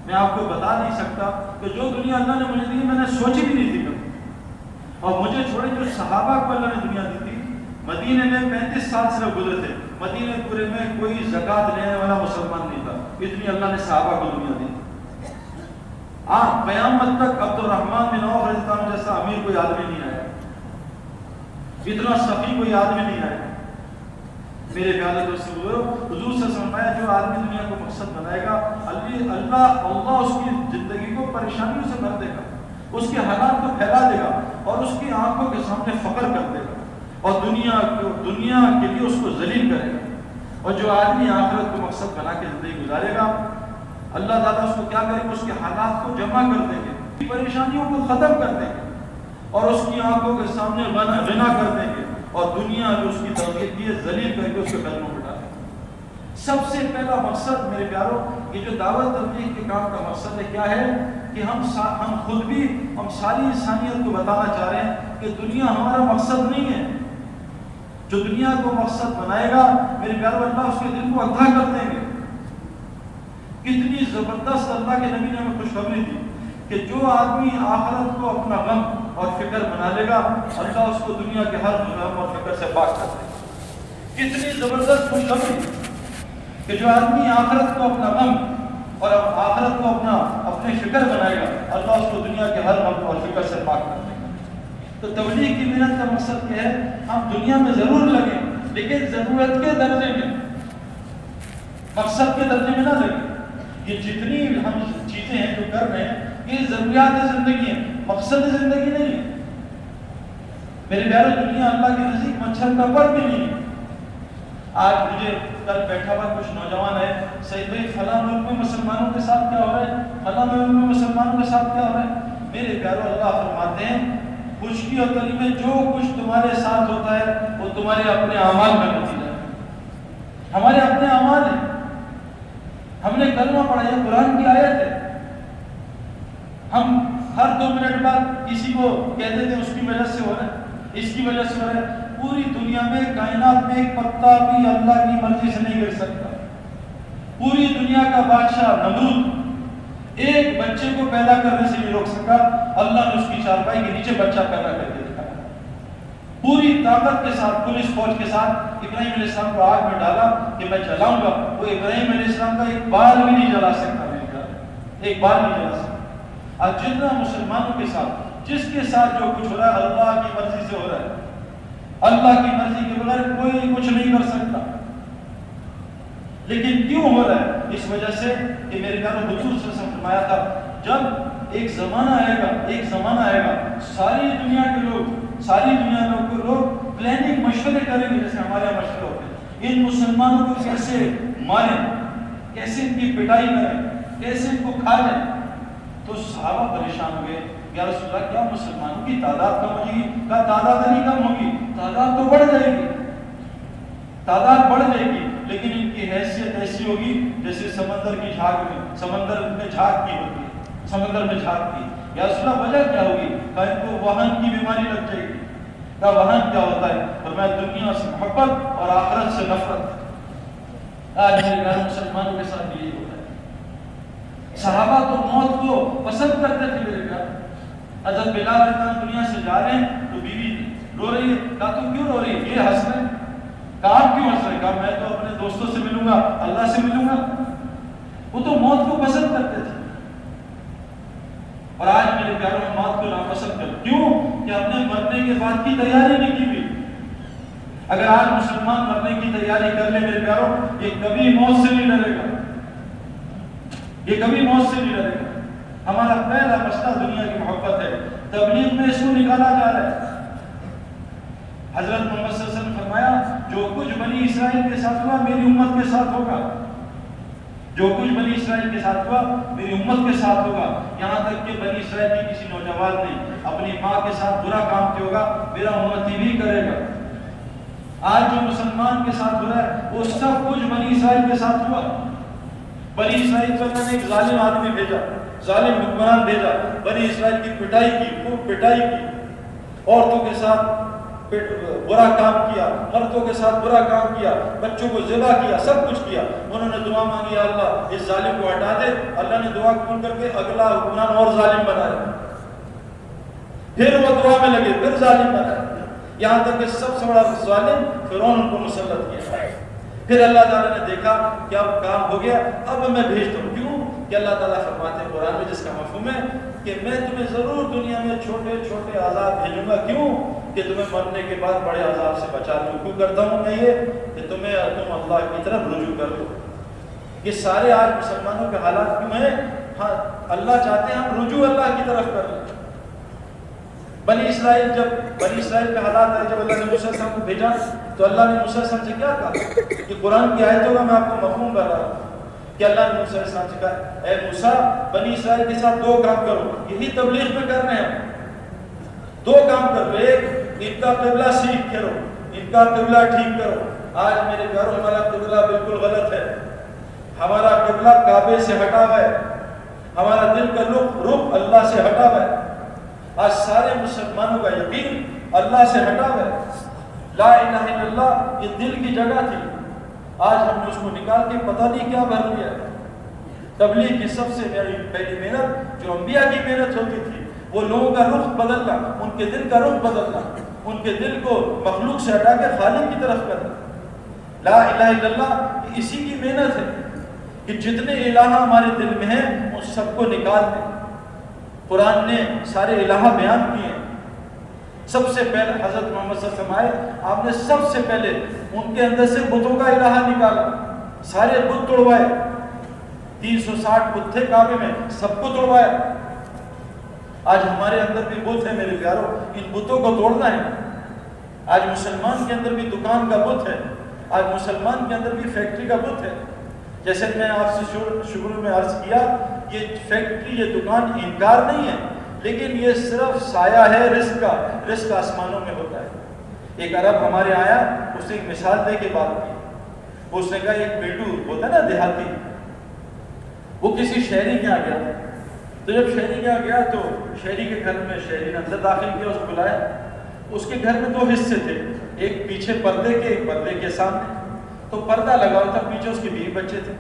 میں آپ کو بتا نہیں سکتا کہ جو دنیا اللہ نے مجھے دی میں نے سوچی بھی نہیں تھی کبھی، اور مجھے چھوڑے جو صحابہ کو اللہ نے دنیا دی تھی، مدینے میں 35 سال سے گزرے تھے، مدینے پورے میں کوئی زکات لینے والا مسلمان نہیں تھا، اتنی اللہ نے صحابہ کو دنیا دی۔ قیامت تک عبد الرحمن بن عوف رضی اللہ عنہ جیسا امیر کوئی آدمی نہیں آیا، اتنا سخی کوئی آدمی نہیں آیا۔ میرے پیارے دوستو، حضور سے فرمایا جو آدمی دنیا کو مقصد بنائے گا، اللہ اس کی زندگی کو پریشانیوں سے بھر دے گا، اس کے حالات کو پھیلا دے گا، اور اس کی آنکھوں کے سامنے فخر کر دے گا، اور دنیا کے لیے اس کو ذلیل کرے گا۔ اور جو آدمی آخرت کو مقصد بنا کے زندگی گزارے گا، اللہ تعالیٰ اس کو کیا کرے گا، اس کے حالات کو جمع کر دیں گے، پریشانیوں کو ختم کر دیں گے، اور اس کی آنکھوں کے سامنے غنا کر دیں گے، اور دنیا جو اس کی تربیت کی ہے ذلیل کر کے اس کے قدموں پہ ڈالیں گے۔ سب سے پہلا مقصد میرے پیاروں، یہ جو دعوت تبلیغ کے کام کا مقصد ہے کیا ہے، کہ ہم خود بھی، ہم ساری انسانیت کو بتانا چاہ رہے ہیں کہ دنیا ہمارا مقصد نہیں ہے۔ جو دنیا کو مقصد بنائے گا میرے پیاروں، اللہ اس کے دل کو اندھا کر دیں گے۔ کتنی زبردست اللہ کے نبی نے ہمیں خوشخبری دی کہ جو آدمی آخرت کو اپنا غم اور فکر بنا لے گا، اللہ اس کو دنیا کے ہر غم اور فکر سے پاک کر دے گا۔ کتنی زبردست خوشخبری کہ جو آدمی آخرت کو اپنا غم اور آخرت کو اپنے فکر بنائے گا، اللہ اس کو دنیا کے ہر غم اور فکر سے پاک کر دے گا۔ تو تبلیغ کی محنت کا مقصد کیا ہے، ہم دنیا میں ضرور لگیں لیکن ضرورت کے درجے میں، مقصد کے درجے میں نہ لگیں۔ یہ جتنی ہم چیزیں ہیں جو کر رہے ہیں، یہ ضروریات زندگی ہیں، مقصد زندگی نہیں ہے۔ میرے پیارے، دنیا اللہ کے نزدیک مچھر کا پر بھی نہیں ہے۔ آج مجھے کل بیٹھا ہوا کچھ نوجوان ہے، سعید بھائی فلاں ملک میں مسلمانوں کے ساتھ کیا ہو رہا ہے، فلاں ملک میں مسلمانوں کے ساتھ کیا ہو رہا ہے۔ میرے پیارے، اللہ فرماتے ہیں خشکی اور تری میں جو کچھ تمہارے ساتھ ہوتا ہے وہ تمہارے اپنے اعمال کا نتیجہ ہے، ہمارے اپنے اعمال ہیں۔ ہم نے کلمہ پڑھا، یہ قرآن کی آیت ہے۔ ہم ہر 2 منٹ بعد کسی کو کہتے تھے اس کی وجہ سے ہو رہا ہے، اس کی وجہ سے ہو رہا ہے۔ پوری دنیا میں، کائنات میں ایک پتا بھی اللہ کی مرضی سے نہیں گر سکتا۔ پوری دنیا کا بادشاہ نمرود ایک بچے کو پیدا کرنے سے نہیں روک سکا، اللہ نے اس کی چارپائی کے نیچے بچہ پیدا کر کے دکھایا۔ پوری طاقت کے ساتھ، پولیس فوج کے ساتھ ابراہیم علیہ السلام کو آگ میں ڈالا کہ میں جلاؤں گا، وہ ابراہیم علیہ السلام کا ایک بال بھی نہیں جلا سکتا، ایک بال نہیں جلا سکتا۔ آج جتنا مسلمانوں کے ساتھ، جس کے ساتھ جو کچھ ہو رہا ہے اللہ کی مرضی سے ہو رہا ہے، اللہ کی مرضی کے بغیر کوئی کچھ نہیں کر سکتا۔ لیکن کیوں ہو رہا ہے؟ اس وجہ سے کہ میرے پیارے، حضور صلی اللہ علیہ وسلم نے فرمایا تھا جب ایک زمانہ آئے گا ساری دنیا کے لوگ پلاننگ مشورے کریں گے، جیسے ہمارے یہاں مشورے ہوتے ہیں، ان مسلمانوں کو کیسے ماریں، کیسے ان کی پٹائی کریں، کیسے ان کو کھا جائیں۔ تو صحابہ پریشان ہو گئے، یا رسول اللہ کیا مسلمانوں کی تعداد کم ہو جائے گی؟ کہا تعداد نہیں کم ہوگی، تعداد تو بڑھ جائے گی، تعداد بڑھ جائے گی، لیکن ان کی حیثیت ایسی ہوگی جیسے سمندر کی جھاگ میں، سمندر میں جھاگ کی ہوتی ہے، سمندر میں جھاگ کی. یا رسول اللہ وجہ کیا ہوگی؟ کہ ان کو وہن کی بیماری لگ جائے گی. کا وہن کیا ہوتا ہے؟ فرمایا دنیا سے محبت اور آخرت سے نفرت. آج میرے گھر مسلمانوں کے ساتھ یہی ہوتا ہے. صحابہ تو موت کو پسند کرتے تھے میرے گھر. حضرت بلال رضی اللہ عنہ دنیا سے جا رہے ہیں تو بیوی رو رہی ہے. کہا تم کیوں رو رہی ہے؟ یہ ہنس رہے ہیں. کہا آپ کیوں ہنس رہے ہیں؟ کہا میں تو اپنے دوستوں سے ملوں گا، اللہ سے ملوں گا. وہ تو موت کو پسند کرتے تھے. اور آج میرے پیاروں میں موت کو ناپسند کر. کیوں؟ کہ اپنے مرنے کے بعد کی تیاری نہیں کی ہوئی. اگر آج مسلمان مرنے کی تیاری کر لے میرے پیاروں، یہ کبھی موت سے نہیں ڈرے گا. یہ کبھی موت سے نہیں ڈرے گا. ہمارا پہلا مسئلہ دنیا کی محبت ہے. تبلیغ میں اس کو نکالا جا رہا ہے. حضرت محمد صلی اللہ علیہ وسلم نے فرمایا جو کچھ بنی اسرائیل کے ساتھ ہوا میری امت کے ساتھ ہوگا. جو کچھ بنی اسرائیل کے ساتھ ہوا میری امت کے ساتھ ہوگا. یہاں تک کہ بنی اسرائیل کی کسی نوجوان نے اپنی ماں کے ساتھ برا کام کیا ہوگا میرا امتی بھی کرے گا. آج جو مسلمان کے ساتھ ہو رہا ہے وہ سب کچھ بنی اسرائیل کے ساتھ ہوا. بنی اسرائیل پر میں نے ایک ظالم آدمی بھیجا، ظالم حکمران بھیجا. بنی اسرائیل کی پٹائی کی، خوب پٹائی کی. عورتوں کے ساتھ برا کام کیا، مردوں کے ساتھ برا کام کیا، بچوں کو ذبح کیا، سب کچھ کیا. انہوں نے دعا مانگی یا اللہ اس ظالم کو ہٹا دے. اللہ نے دعا قبول کر کے اگلا حکمران اور ظالم بنایا. پھر وہ دعا میں لگے، پھر ظالم بنایا، یہاں تک کہ سب سے بڑا ظالم فرعون ان کو مسلط کیا. پھر اللہ تعالیٰ نے دیکھا کہ اب کام ہو گیا، اب میں بھیجتا ہوں. کیوں؟ کہ اللہ تعالیٰ فرماتے ہیں قرآن میں جس کا مفہوم ہے کہ میں تمہیں ضرور دنیا میں چھوٹے چھوٹے عذاب بھیجوں گا. کیوں؟ کہ تمہیں مرنے کے بعد بڑے عذاب سے بچا لوں. کیوں کرتا ہوں میں یہ؟ کہ تم اللہ کی طرف رجوع کر دو. یہ سارے آج مسلمانوں کے حالات کیوں ہیں؟ ہاں اللہ چاہتے ہیں ہم رجوع اللہ کی طرف کر لیں. بنی اسرائیل کے حالات آئے جب اللہ نے موسیٰ علیہ السلام کو بھیجا تو اللہ نے موسیٰ علیہ السلام سے کیا کہا؟ کہ قرآن کی آیتوں کا میں آپ کو مفہوم کر رہا ہوں کہ اللہ نے موسیٰ علیہ السلام سے کہا اے موسیٰ بنی اسرائیل کے ساتھ دو کام کرو. یہی تبلیغ میں کرنے ہیں. دو کام کرو. ایک ان کا قبلہ سیکھ کرو، ان کا قبلہ ٹھیک کرو. آج میرے پیاروں ہمارا قبلہ بالکل غلط ہے. ہمارا قبلہ کعبے سے ہٹا ہوا ہے. ہمارا دل کا رخ اللہ سے ہٹا ہوا ہے. آج سارے مسلمانوں کا یقین اللہ سے ہٹا ہوا ہے. لا الہ الا اللہ یہ دل کی جگہ تھی. آج ہم نے اس کو نکال کے پتہ نہیں کیا بھر لیا. تبلیغ کی سب سے پہلی محنت جو انبیاء کی محنت ہوتی تھی وہ لوگوں کا رخ بدلنا، ان کے دل کا رخ بدلنا، ان کے دل کو مخلوق سے ہٹا کے خالق کی طرف کرنا. لا الہ الا اللہ اسی کی محنت ہے کہ جتنے الہ ہمارے دل میں ہیں ان سب کو نکال دیں. قرآن نے سارے الہ بیان کیے ہیں. سب سے پہلے حضرت محمد صلی اللہ علیہ وسلم آئے، آپ نے سب سے پہلے ان کے اندر سے بتوں کا الہ نکالا. سارے بت توڑوائے. 360 بت تھے کعبے میں، سب کو توڑوایا. آج ہمارے اندر بھی بت ہے میرے پیاروں، ان بتوں کو توڑنا ہے. آج مسلمان کے اندر بھی دکان کا بت ہے. آج مسلمان کے اندر بھی فیکٹری کا بت ہے. جیسے میں آپ سے شروع میں عرض کیا یہ فیکٹری یہ دکان انکار نہیں ہے لیکن یہ صرف سایہ ہے رزق کا. رزق آسمانوں میں ہوتا ہے. ایک عرب ہمارے آیا، اس نے ایک مثال دے کے بات کی. اس نے کہا ایک بیٹو ہوتا ہے نا دیہاتی، وہ کسی شہری کے یہاں گیا. تو جب شہری کے یہاں گیا تو شہری کے گھر میں شہری نے اندر داخل کیا، اس کو بلایا. اس کے گھر میں 2 حصے تھے، ایک پیچھے پردے کے، ایک پردے کے سامنے. تو پردہ لگا ہوا تھا، پیچھے اس کے بیوی بچے تھے.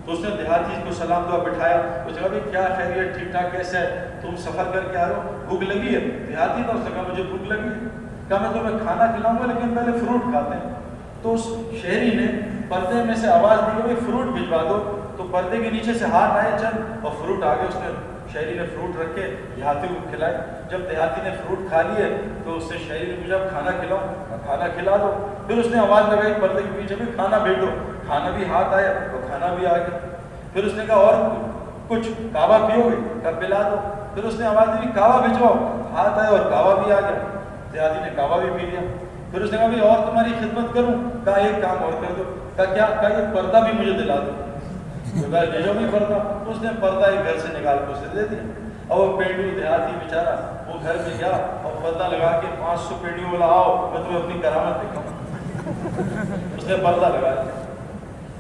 تو اس نے دیہاتی کو سلام دعا بٹھایا. وہ کہا بھائی کیا خیریت، ٹھیک ٹھاک کیسے ہے، تم سفر کر کے آ رہے ہو، بھوک لگی ہے؟ دیہاتی تھا، اس نے کہا مجھے بھوک لگی ہے. کہا میں تمہیں کھانا کھلاؤں گا لیکن پہلے فروٹ کھاتے ہیں. تو اس شہری نے پردے میں سے آواز دی کہ بھائی فروٹ بھجوا دو. تو پردے کے نیچے سے ہاتھ آئے چند اور فروٹ آ گئے. اس نے شہری نے فروٹ رکھے، دیہاتی کو کھلائے. جب دیہاتی نے فروٹ کھا لیے تو اس سے شہری نے پوچھا کھانا کھلاؤ؟ کھانا کھلا دو. پھر اس نے آواز لگائی پردے کے پیچھے بھی کھانا بھیجو. کھانا بھی ہاتھ آیا تو کھانا بھی آ گیا. پھر اس نے کہا اور کچھ کعوہ پیو گے؟ کہا پلا دو. پھر اس نے آواز دی کعوہ بھجواؤ. ہاتھ آیا اور کعوہ بھی آ گیا. دیہاتی نے کعوہ بھی پی لیا. پھر اس نے کہا بھائی اور تمہاری خدمت کروں؟ کہا ایک کام اور کر دو. کہا کیا؟ کہا یہ پردہ بھی مجھے دلا دو. بھیجو بھی پردہ. اس نے پردہ ایک گھر سے نکال کے اسے دے دیا. اور وہ پینڈو دیہاتی بیچارہ وہ گھر میں گیا اور پردہ لگا کے 500 پینڈیوں بولا آؤ میں تمہیں اپنی کرامت دکھاؤں. اس نے پردہ لگا دیا.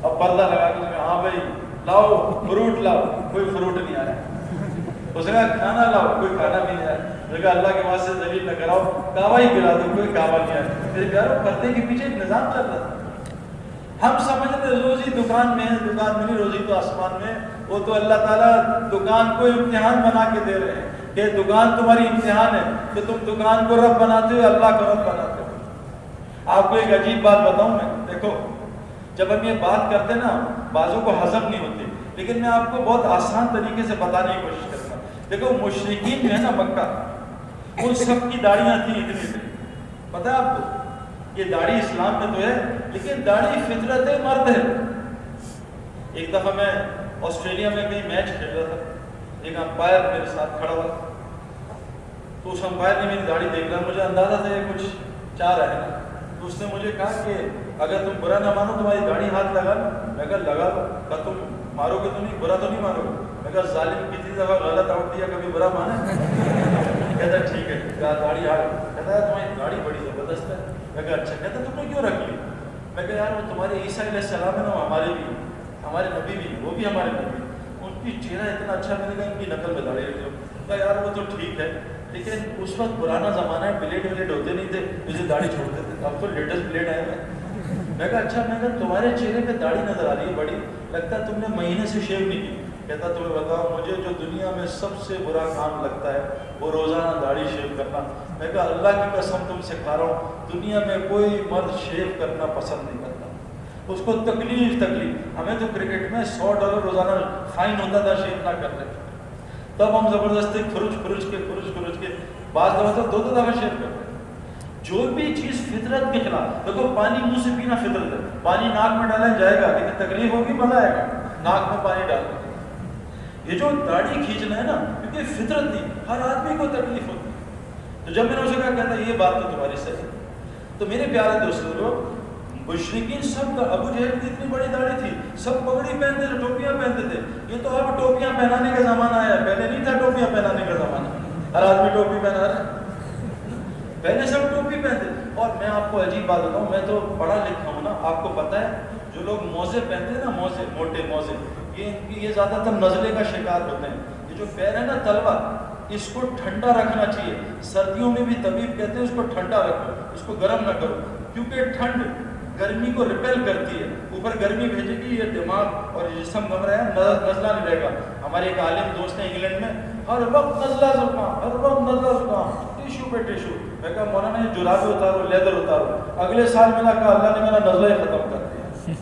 اب پردہ لگا کے اس نے ہاں بھائی لاؤ فروٹ لاؤ، کوئی فروٹ نہیں آیا. اس نے کہا کھانا لاؤ، کوئی کھانا بھی نہیں آیا. اس نے کہا اللہ کے واسطے ذلیل نہ کراؤ، کعبہ ہی پلا دو، کوئی کعبہ نہیں آیا. میرے پیاروں پردے کے پیچھے ایک نظام چل رہا تھا. ہم سمجھتے روزی دکان میں ہے، دکان میں نہیں، روزی تو آسمان میں. وہ تو اللہ تعالیٰ دکان کو امتحان بنا کے دے رہے ہیں کہ دکان تمہاری امتحان ہے کہ تم دکان کو رب بناتے ہو، اللہ کو رب بناتے ہو. آپ کو ایک عجیب بات بتاؤں میں، دیکھو جب ہم یہ بات کرتے نا بعضوں کو ہضم نہیں ہوتی، لیکن میں آپ کو بہت آسان طریقے سے بتانے کی کوشش کرتا ہوں. دیکھو مشرکین جو ہے نا مکہ، ان سب کی داڑیاں تھیں اتنی، پتہ ہے آپ کو یہ داڑھی اسلام میں تو ہے لیکن داڑھی فطرت مرد ہے. ایک دفعہ میں آسٹریلیا میں کہیں میچ کھیل رہا تھا، ایک امپائر میرے ساتھ کھڑا ہوا، تو اس امپائر نے میری داڑھی دیکھ رہا، مجھے اندازہ تھا یہ کچھ چاہ رہا ہے. تو اس نے مجھے کہا کہ اگر تم برا نہ مانو تمہاری داڑھی ہاتھ لگا لو. میں کہا لگا لو. کہا تم مارو گے تو نہیں، برا تو نہیں مانو گے؟ میں کہا ظالم کسی دفعہ غلط آؤٹ دیا کبھی برا مانے؟ کہتا ٹھیک ہے. کہا داڑھی ہاتھ. کہتا ہے تمہاری داڑھی بڑی زبردست ہے. میں کہا اچھا. کہتا تم نے کیوں رکھ لی؟ میں کہا یار وہ تمہارے عیسیٰ علیہ السلام ہے نا، ہمارے بھی ہمارے نبی بھی، وہ بھی ہمارے نبی، ان کی چہرہ اتنا اچھا، میں نے کہا ان کی نقل میں داڑھی رکھ لو. کہا یار وہ تو ٹھیک ہے لیکن اس وقت پرانا زمانہ ہے، بلیڈ ولیڈ ہوتے نہیں تھے، مجھے داڑھی چھوڑتے تھے، اب تو لیٹسٹ بلیڈ آئے ہیں. میں کہا اچھا. میں کہا تمہارے چہرے پہ داڑھی نظر آ رہی ہے بڑی، لگتا ہے تم نے مہینے سے شیو نہیں کی. کہتا تمہیں بتاؤ مجھے جو دنیا میں سب سے برا کام لگتا ہے وہ روزانہ داڑھی شیو کرنا. میں کہا اللہ کی قسم تم سے کھا رہا ہوں، دنیا میں کوئی مرد شیو کرنا پسند نہیں کرتا، اس کو تکلیف. ہمیں تو کرکٹ میں $100 روزانہ فائن ہوتا تھا شیو نہ کرنے، تب ہم زبردستی کھرچ کے بعض دفعہ تو 2 دفعہ شیو کرتے. جو بھی چیز فطرت کے خلاف، دیکھو پانی منہ سے پینا فطرت ہے، پانی ناک میں ڈالا جائے گا لیکن تکلیف ہوگی، مزہ آئے گا ناک میں پانی ڈالنے. یہ جو داڑھی کھینچنا ہے نا، کیونکہ فطرت نہیں، ہر آدمی کو تکلیف ہوتی ہے. تو جب میں نے اسے کہا کہتا یہ بات تو تمہاری صحیح. تو میرے پیارے دوستوں لوگ مشرکین سب کا، ابو جہل کی اتنی بڑی داڑھی تھی، سب پگڑی پہنتے تھے، ٹوپیاں پہنتے تھے. یہ تو اب ٹوپیاں پہنانے کا زمانہ آیا، پہلے نہیں تھا ٹوپیاں پہنانے کا زمانہ. ہر آدمی ٹوپی پہنا رہا ہے، پہلے سب ٹوپی پہنتے. اور میں آپ کو عجیب بات بتاؤں، میں تو پڑھا لکھا ہوں نا، آپ کو پتہ ہے جو لوگ موزے پہنتے ہیں نا، موزے موٹے موزے، یہ زیادہ تر نزلے کا شکار ہوتے ہیں. یہ جو پیر ہے نا تلوا، اس کو ٹھنڈا رکھنا چاہیے. سردیوں میں بھی طبیب کہتے ہیں اس کو ٹھنڈا رکھو، اس کو گرم نہ کرو، کیونکہ ٹھنڈ گرمی کو ریپیل کرتی ہے، اوپر گرمی بھیجے گی، یہ دماغ اور جسم گھبرائے گا، نزلہ نہیں رہے گا. ہمارے ایک عالم دوست ہیں انگلینڈ میں، ہر وقت نزلہ زکام، ٹیشو پہ ٹیشو. میں کہا مولانا یہ جرابیں اتارو، لیدر اتارو. اگلے سال میں نے کہا اللہ نے میرا نزلہ ختم کر دیا.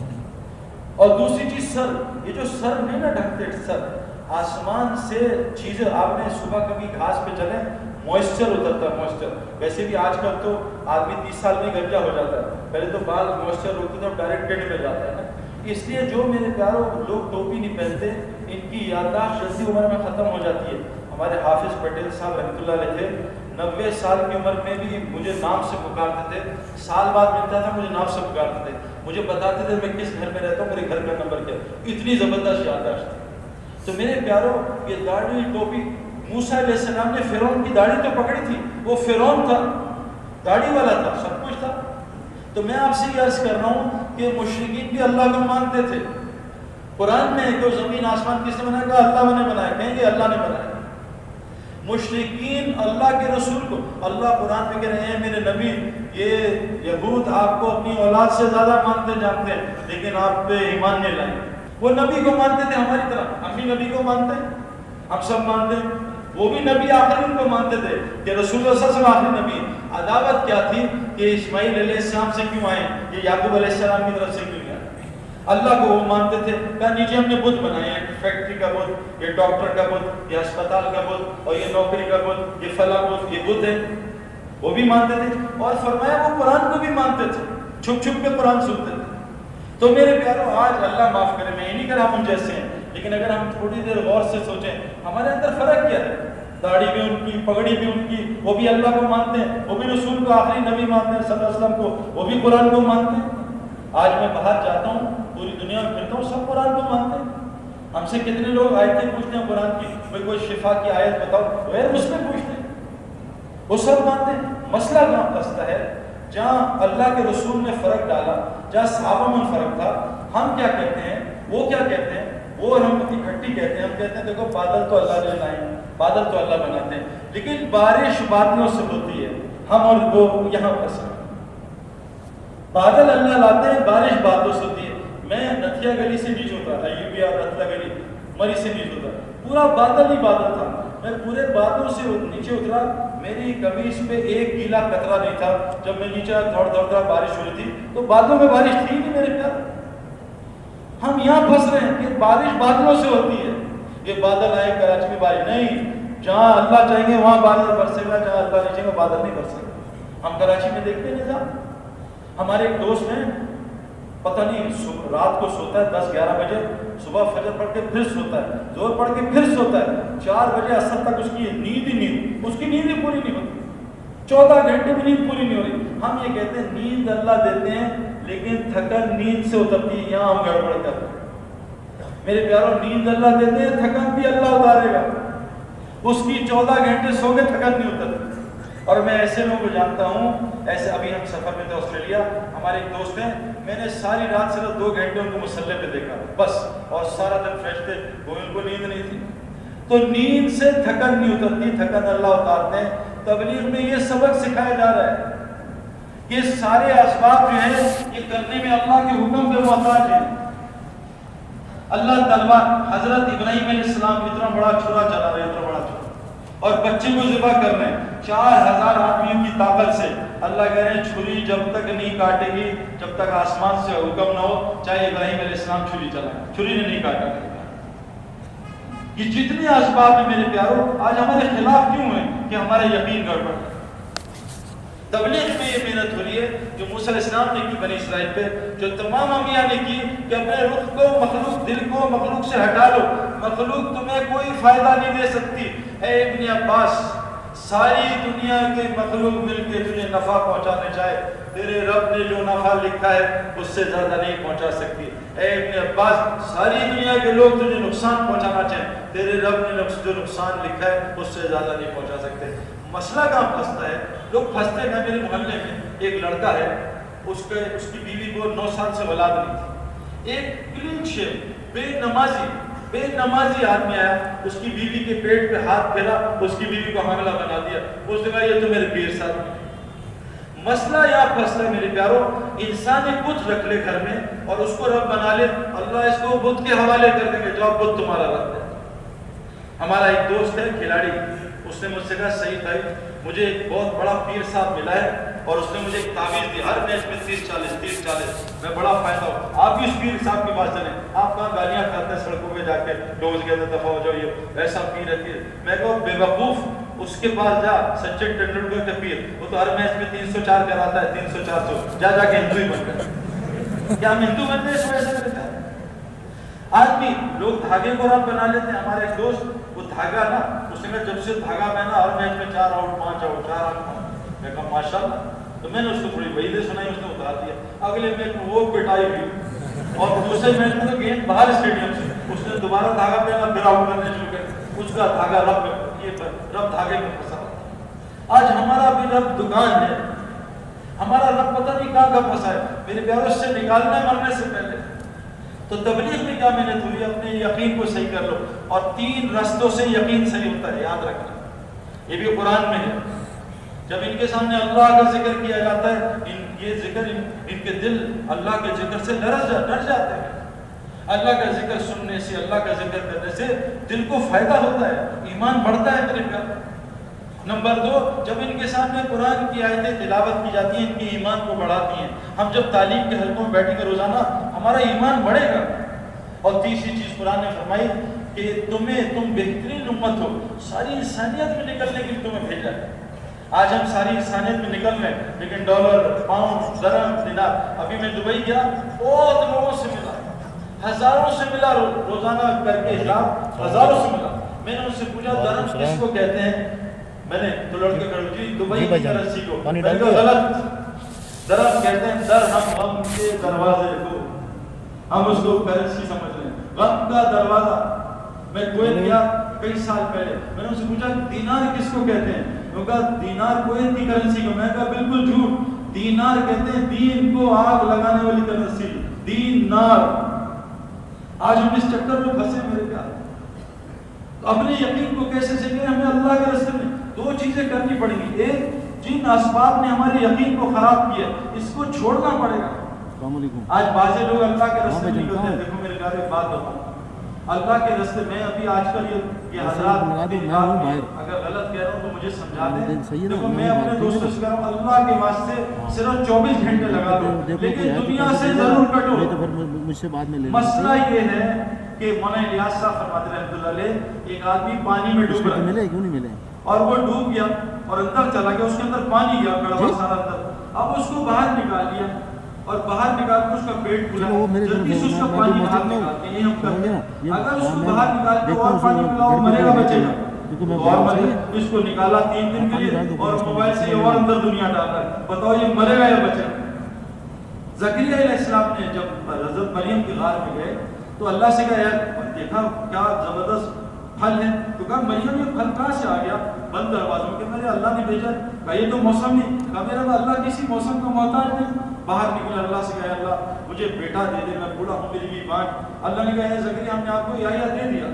اور دوسری چیز سر، یہ جو سر نہیں نا ڈھکتے، سر آسمان سے چیزیں، آپ نے صبح کبھی گھاس پہ چلے، موئسچر اترتا ہے، موئسچر. ویسے بھی آج کل تو آدمی 30 سال میں گنجا ہو جاتا ہے، پہلے تو بال موئسچر ہوتے تھے، اب ڈائریکٹ ٹینٹ میں جاتا ہے نا. اس لیے جو میرے پیاروں لوگ ٹوپی نہیں پہنتے، ان کی یادداشت جلدی عمر میں ختم ہو جاتی ہے. ہمارے حافظ پٹیل صاحب رحمۃ اللہ علیہ تھے، 90 سال کی عمر میں بھی مجھے نام سے پکارتے تھے. سال بعد ملتا تھا مجھے نام سے پکارتے تھے، مجھے بتاتے تھے میں کس گھر میں رہتا ہوں، میرے گھر کا نمبر کیا. اتنی زبردست یادداشت تھی. تو میرے پیاروں یہ داڑھی ٹوپی، موسیٰ علیہ السلام نے فرعون کی داڑھی تو پکڑی تھی، وہ فرعون تھا، داڑھی والا تھا، سب کچھ تھا. تو میں آپ سے یہ عرض کر رہا ہوں کہ مشرکین بھی اللہ کو مانتے تھے. قرآن میں کہ زمین آسمان کس نے بنایا؟ کہا اللہ نے بنایا. کہیں گے اللہ نے بنایا. مشرکین اللہ کے رسول کو، اللہ قرآن میں کہہ رہے ہیں میرے نبی، یہ یہود آپ کو اپنی اولاد سے زیادہ مانتے جانتے ہیں لیکن آپ پہ ایمان نہیں لائے. وہ نبی کو مانتے تھے ہماری طرح، ہم بھی نبی کو مانتے ہیں، ہم سب مانتے ہیں. وہ بھی نبی آخری ان کو مانتے تھے کہ رسول اللہ صلی اللہ علیہ وسلم آخری نبی. عداوت کیا تھی کہ اسماعیل علیہ السلام سے کیوں آئے، یہ یعقوب علیہ السلام کی طرف سے کیوں آئے. اللہ کو وہ مانتے تھے. کہا نیچے ہم نے بت بنائے ہیں، فیکٹری کا بت، یہ ڈاکٹر کا بت، یہ اسپتال کا بت، اور یہ نوکری کا بت، یہ فلاں بت، یہ بت ہے. وہ بھی مانتے تھے. اور فرمایا وہ قرآن کو بھی مانتے تھے، چھپ چھپ کے قرآن سنتے تھے. تو میرے پیاروں آج اللہ معاف کرے، میں یہ نہیں کہہ رہا ہم ان جیسے ہیں، لیکن اگر ہم تھوڑی دیر غور سے سوچیں ہمارے اندر فرق کیا ہے. داڑھی بھی ان کی، پگڑی بھی ان کی، وہ بھی اللہ کو مانتے ہیں، وہ بھی رسول کو آخری نبی مانتے ہیں صلی اللہ علیہ وسلم کو، وہ بھی قرآن کو مانتے ہیں. آج میں باہر جاتا ہوں، پوری دنیا میں پھرتا ہوں، سب قرآن کو مانتے ہیں. ہم سے کتنے لوگ آیتیں پوچھتے ہیں قرآن کی، کوئی شفا کی آیت بتاؤ، غیر مسلم پوچھتے ہیں، وہ سب مانتے ہیں. مسئلہ کہاں پھنستا ہے جہاں اللہ کے رسول نے فرق ڈالا، جہاں صحابہ میں فرق تھا، ہم کیا کہتے ہیں، وہ کیا کہتے ہیں، وہ ہم اکٹھی کہتے ہیں. ہم کہتے ہیں دیکھو بادل تو اللہ نے لائے، بادل تو اللہ بناتے ہیں، لیکن بارش بادلوں سے ہوتی ہے. ہم اور وہ یہاں پھنس رہے ہیں. بادل اللہ لاتے ہیں، بارش بادلوں سے ہوتی ہے. میں نتھیا گلی سے نیچے اترا، ایوبیا نتھیا گلی مری سے نیچے اترا، پورا بادل ہی بادل تھا. میں پورے بادلوں سے نیچے اترا، میری قمیص پہ ایک گیلا قطرہ نہیں تھا. جب میں نیچے دوڑ بارش ہو رہی تھی تو بادلوں میں بارش تھی نہیں میرے پیار. ہم یہاں پھنس رہے ہیں کہ بارش بادلوں سے ہوتی ہے. یہ بادل آئے کراچی میں بارش نہیں، جہاں اللہ چاہیں گے وہاں بادل برسے گا، جہاں اللہ نہیں چاہیں گے بادل نہیں برسے گا. ہم کراچی میں دیکھتے ہیں نظام. ہمارے ایک دوست ہیں، پتہ نہیں رات کو سوتا ہے 10-11 بجے، صبح فجر پڑھ کے پھر سوتا ہے، زور پڑھ کے پھر سوتا ہے، 4 بجے عصر تک اس کی نیند ہی نیند، اس کی نیند ہی پوری نہیں ہوتی، 14 گھنٹے بھی نیند پوری نہیں ہو رہی. ہم یہ کہتے ہیں نیند اللہ دیتے ہیں، لیکن تھکن نیند سے اترتی ہے. یہاں ہم گڑبڑ کرتے ہیں. میرے پیاروں، نیند اللہ دیتے ہیں، تھکن بھی اللہ اتارے گا. اس کی 14 گھنٹے سو کے تھکن نہیں اترتی. اور میں ایسے لوگوں کو جانتا ہوں، ایسے ابھی ہم سفر میں تھے آسٹریلیا، ہمارے ایک دوست ہیں، میں نے ساری رات صرف 2 گھنٹے ان کو مسلح پہ دیکھا بس، اور سارا دن فریش تھے، وہ ان کو نیند نہیں تھی. تو نیند سے تھکن نہیں اترتی، تھکن اللہ اتارتے ہیں. تبلیغ میں یہ سبق سکھایا جا رہا ہے کہ یہ سارے اسباب جو ہیں یہ کرنے میں اللہ کے حکم پہ محتاج ہیں. اللہ تلوار، حضرت ابراہیم علیہ السلام اتنا بڑا چھرا چلا رہے، اتنا بڑا چھرا، اور بچے کو ذبح کر رہے ہیں 4000 آدمیوں کی طاقت سے. اللہ کہہ رہے ہیں چھری جب تک نہیں کاٹے گی، جب تک آسمان سے حکم نہ ہو، چاہے ابراہیم علیہ السلام چھری چلائیں، چھری نے نہیں کاٹا. یہ جتنے اسباب ہیں میرے پیاروں، آج ہمارے خلاف کیوں ہیں کہ ہمارا یقین گڑبڑ. تبلیغ میں یہ محنت ہو رہی ہے جو موسیٰ علیہ السلام نے کی بنی اسرائیل پہ، جو تمام انبیاء نے کی کہ اپنے رخ کو، مخلوق، دل کو مخلوق سے ہٹا لو، مخلوق تمہیں کوئی فائدہ نہیں دے سکتی. اے ابن عباس، ساری دنیا کے مخلوق مل کے تجھے نفع پہنچانے چاہے، تیرے رب نے جو نفع لکھا ہے اس سے زیادہ نہیں پہنچا سکتی. اے ابن عباس، ساری دنیا کے لوگ تجھے نقصان پہنچانا چاہیں، تیرے رب نے جو نقصان لکھا ہے اس سے زیادہ نہیں پہنچا سکتے. مسئلہ کہاں پھنستا ہے؟ لوگ پھنستے ہیں. میرے محلے میں ایک لڑکا ہے، اس کی بیوی کو 9 سال سے اولاد نہیں تھی. ایک کلین شیو بے نمازی آدمی آیا، اس کی بیوی کے پیٹ پہ ہاتھ پھیرا، اس کی بیوی کو حاملہ بنا دیا. اس نے کہا یہ تو میرے پیر صاحب ہے. مسئلہ یہاں پھنستا ہے میرے پیاروں. انسان ایک بت رکھ لے گھر میں اور اس کو رب بنا لے، اللہ اس کو بت کے حوالے کر دیں گے، جو بت تمہارا رب ہے. ہمارا ایک دوست ہے کھلاڑی، اس نے مجھ سے کہا صحیح بھائی، مجھے ایک بہت بڑا پیر صاحب ملا ہے اور اس نے مجھے ایک تعویذ دی، ہر میچ میں 30-40 میں بڑا فائدہ ہو. آپ بھی اس پیر صاحب کے پاس چلیں. آپ کہاں گالیاں کھاتے ہیں سڑکوں پہ جا کے، ڈوز کے اندر دفعہ ہو جاؤ، یہ ایسا پیر رہتی ہے. میں کہوں بے وقوف، اس کے پاس جا، سچن ٹنڈولکر کا پیر، وہ تو ہر میچ میں 304 کراتا ہے، 300-400، جا کے ہندو ہی بن کر. کیا ہم ہندو بنتے ہیں اس وجہ سے کرتے ہیں؟ آدمی لوگ دھاگے کو رب بنا لیتے ہیں. ہمارے ایک دوست، وہ دھاگا نا، اس نے جب سے دھاگا پہنا ہر میچ میں 4 آؤٹ 5 آؤٹ 4 آؤٹ. میں کہا ماشاء اللہ. تو میں نے اس کو تھوڑی وعیدیں سنائی، اس نے اتار دیا. اگلے میچ میں وہ پٹائی ہوئی اور دوسرے میچ میں تو گیند باہر اسٹیڈیم سے. اس نے دوبارہ دھاگا پہنا، پھر آؤٹ کرنے شروع کر. اس کا دھاگا رب دھاگے میں پھنسا. آج ہمارا بھی رب دکان ہے، ہمارا رب پتہ نہیں کہاں کا پھنسا ہے. میرے پیاروں، اس سے نکالنا ہے مرنے سے پہلے. تو تبلیغ میں کیا محنت ہوئی؟ اپنے یقین کو صحیح کر لو. اور 3 رستوں سے یقین صحیح ہوتا ہے، یاد رکھنا. یہ بھی قرآن میں ہے. جب ان کے سامنے اللہ کا ذکر کیا جاتا ہے، یہ ذکر ان کے دل اللہ کے ذکر سے ڈر جاتے ہیں. اللہ کا ذکر سننے سے، اللہ کا ذکر کرنے سے دل کو فائدہ ہوتا ہے، ایمان بڑھتا ہے میرے پیارے. نمبر 2، جب ان کے سامنے قرآن کی آیتیں تلاوت کی جاتی ہیں، ان کے ایمان کو بڑھاتی ہیں. ہم جب تعلیم کے حلقوں میں بیٹھیں گے روزانہ، ہمارا ایمان بڑھے گا. اور تیسری چیز قرآن نے فرمائی کہ تم بہترین امت ہو، ساری انسانیت میں نکلنے کے لیے تمہیں بھیجا ہے. آج ہم ساری انسانیت میں نکل رہے ہیں، لیکن ڈالر، پاؤنڈ، درہم، دینار. ابھی میں دبئی گیا، بہت لوگوں سے ملا، ہزاروں سے ملا، روزانہ کر کے حساب ہزاروں سے ملا. میں نے ان سے پوچھا درہم کس کو کہتے ہیں؟ میں نے تو لڑکے کہا جی دبئی کی کرنسی کو. میں نے کہا غلط، درہم کہتے ہیں درہم، غم کے دروازے کو. ہم اس کو کرنسی سمجھ رہے ہیں، غم کا دروازہ. میں کویت گیا کئی سال پہلے، میں نے ان سے پوچھا دینار کس کو کہتے ہیں؟ انہوں نے کہا دینار کویت کی کرنسی کو. میں نے کہا بالکل جھوٹ، دینار کہتے ہیں دین کو آگ لگانے والی کرنسی، دینار۔ آج ہم اس چکر میں پھنسے میرے پیار، تو اپنے یقین کو کیسے سیکھیں؟ ہمیں اللہ کے راستے میں دو چیزیں کرنی پڑیں گی۔ ایک، جن اسباب نے ہمارے یقین کو خراب کیا اس کو چھوڑنا پڑے گا۔ السلام علیکم۔ آج بعض لوگ اللہ کے راستے میں نکلتے ہیں، دیکھو میرے پیارے بات بتاؤں، اللہ کے راستے میں ابھی آج کل یہ حضرات اگر غلط کہہ رہا ہوں تو مجھے سمجھا دیں۔ دیکھو میں اپنے دوستوں سے کہہ رہا ہوں اللہ کے واسطے صرف 24 گھنٹے لگا دو، لیکن دنیا سے ضرور کٹو۔ مجھ سے بعد میں مسئلہ یہ ہے کہ مولانا الیاس صاحب فرماتے رحمۃ اللہ علیہ، ایک آدمی پانی میں ڈوب رہا ملے کیوں نہیں ملے، اور وہ ڈوب گیا اور اندر چلا گیا، اس کے اندر پانی گیا بڑا سارا اندر، اب اس کو باہر نکال لیا اور باہر نکال کے اس کا پیٹ کھلا، جلدی سے اس کا پانی باہر نکالتے ہیں، یہ ہم کرتے ہیں۔ اگر اس کو باہر نکال کے اور پانی پلاؤ مرے گا بچے گا، اور مرے، اس کو نکالا 3 دن کے لیے اور موبائل سے اور اندر دنیا ڈال رہا ہے، بتاؤ یہ مرے گا یا بچے گا؟ زکریا علیہ السلام نے جب حضرت مریم کی غار میں گئے تو اللہ سے کہا یار دیکھا کیا زبردست پھل ہے، تو کہا مریم یہ پھل کہاں سے آ گیا؟ بند دروازوں کے میرے اللہ نے بھیجا، کہا یہ تو موسم نہیں، کہا میرا اللہ کسی موسم کا محتاج نہیں۔ باہر نکلا، اللہ سے کہا اللہ مجھے بیٹا دے دے، میں بوڑھا ہوں میری بھی بانٹ۔ اللہ نے کہا زکریا ہم نے آپ کو یحییٰ دے دیا۔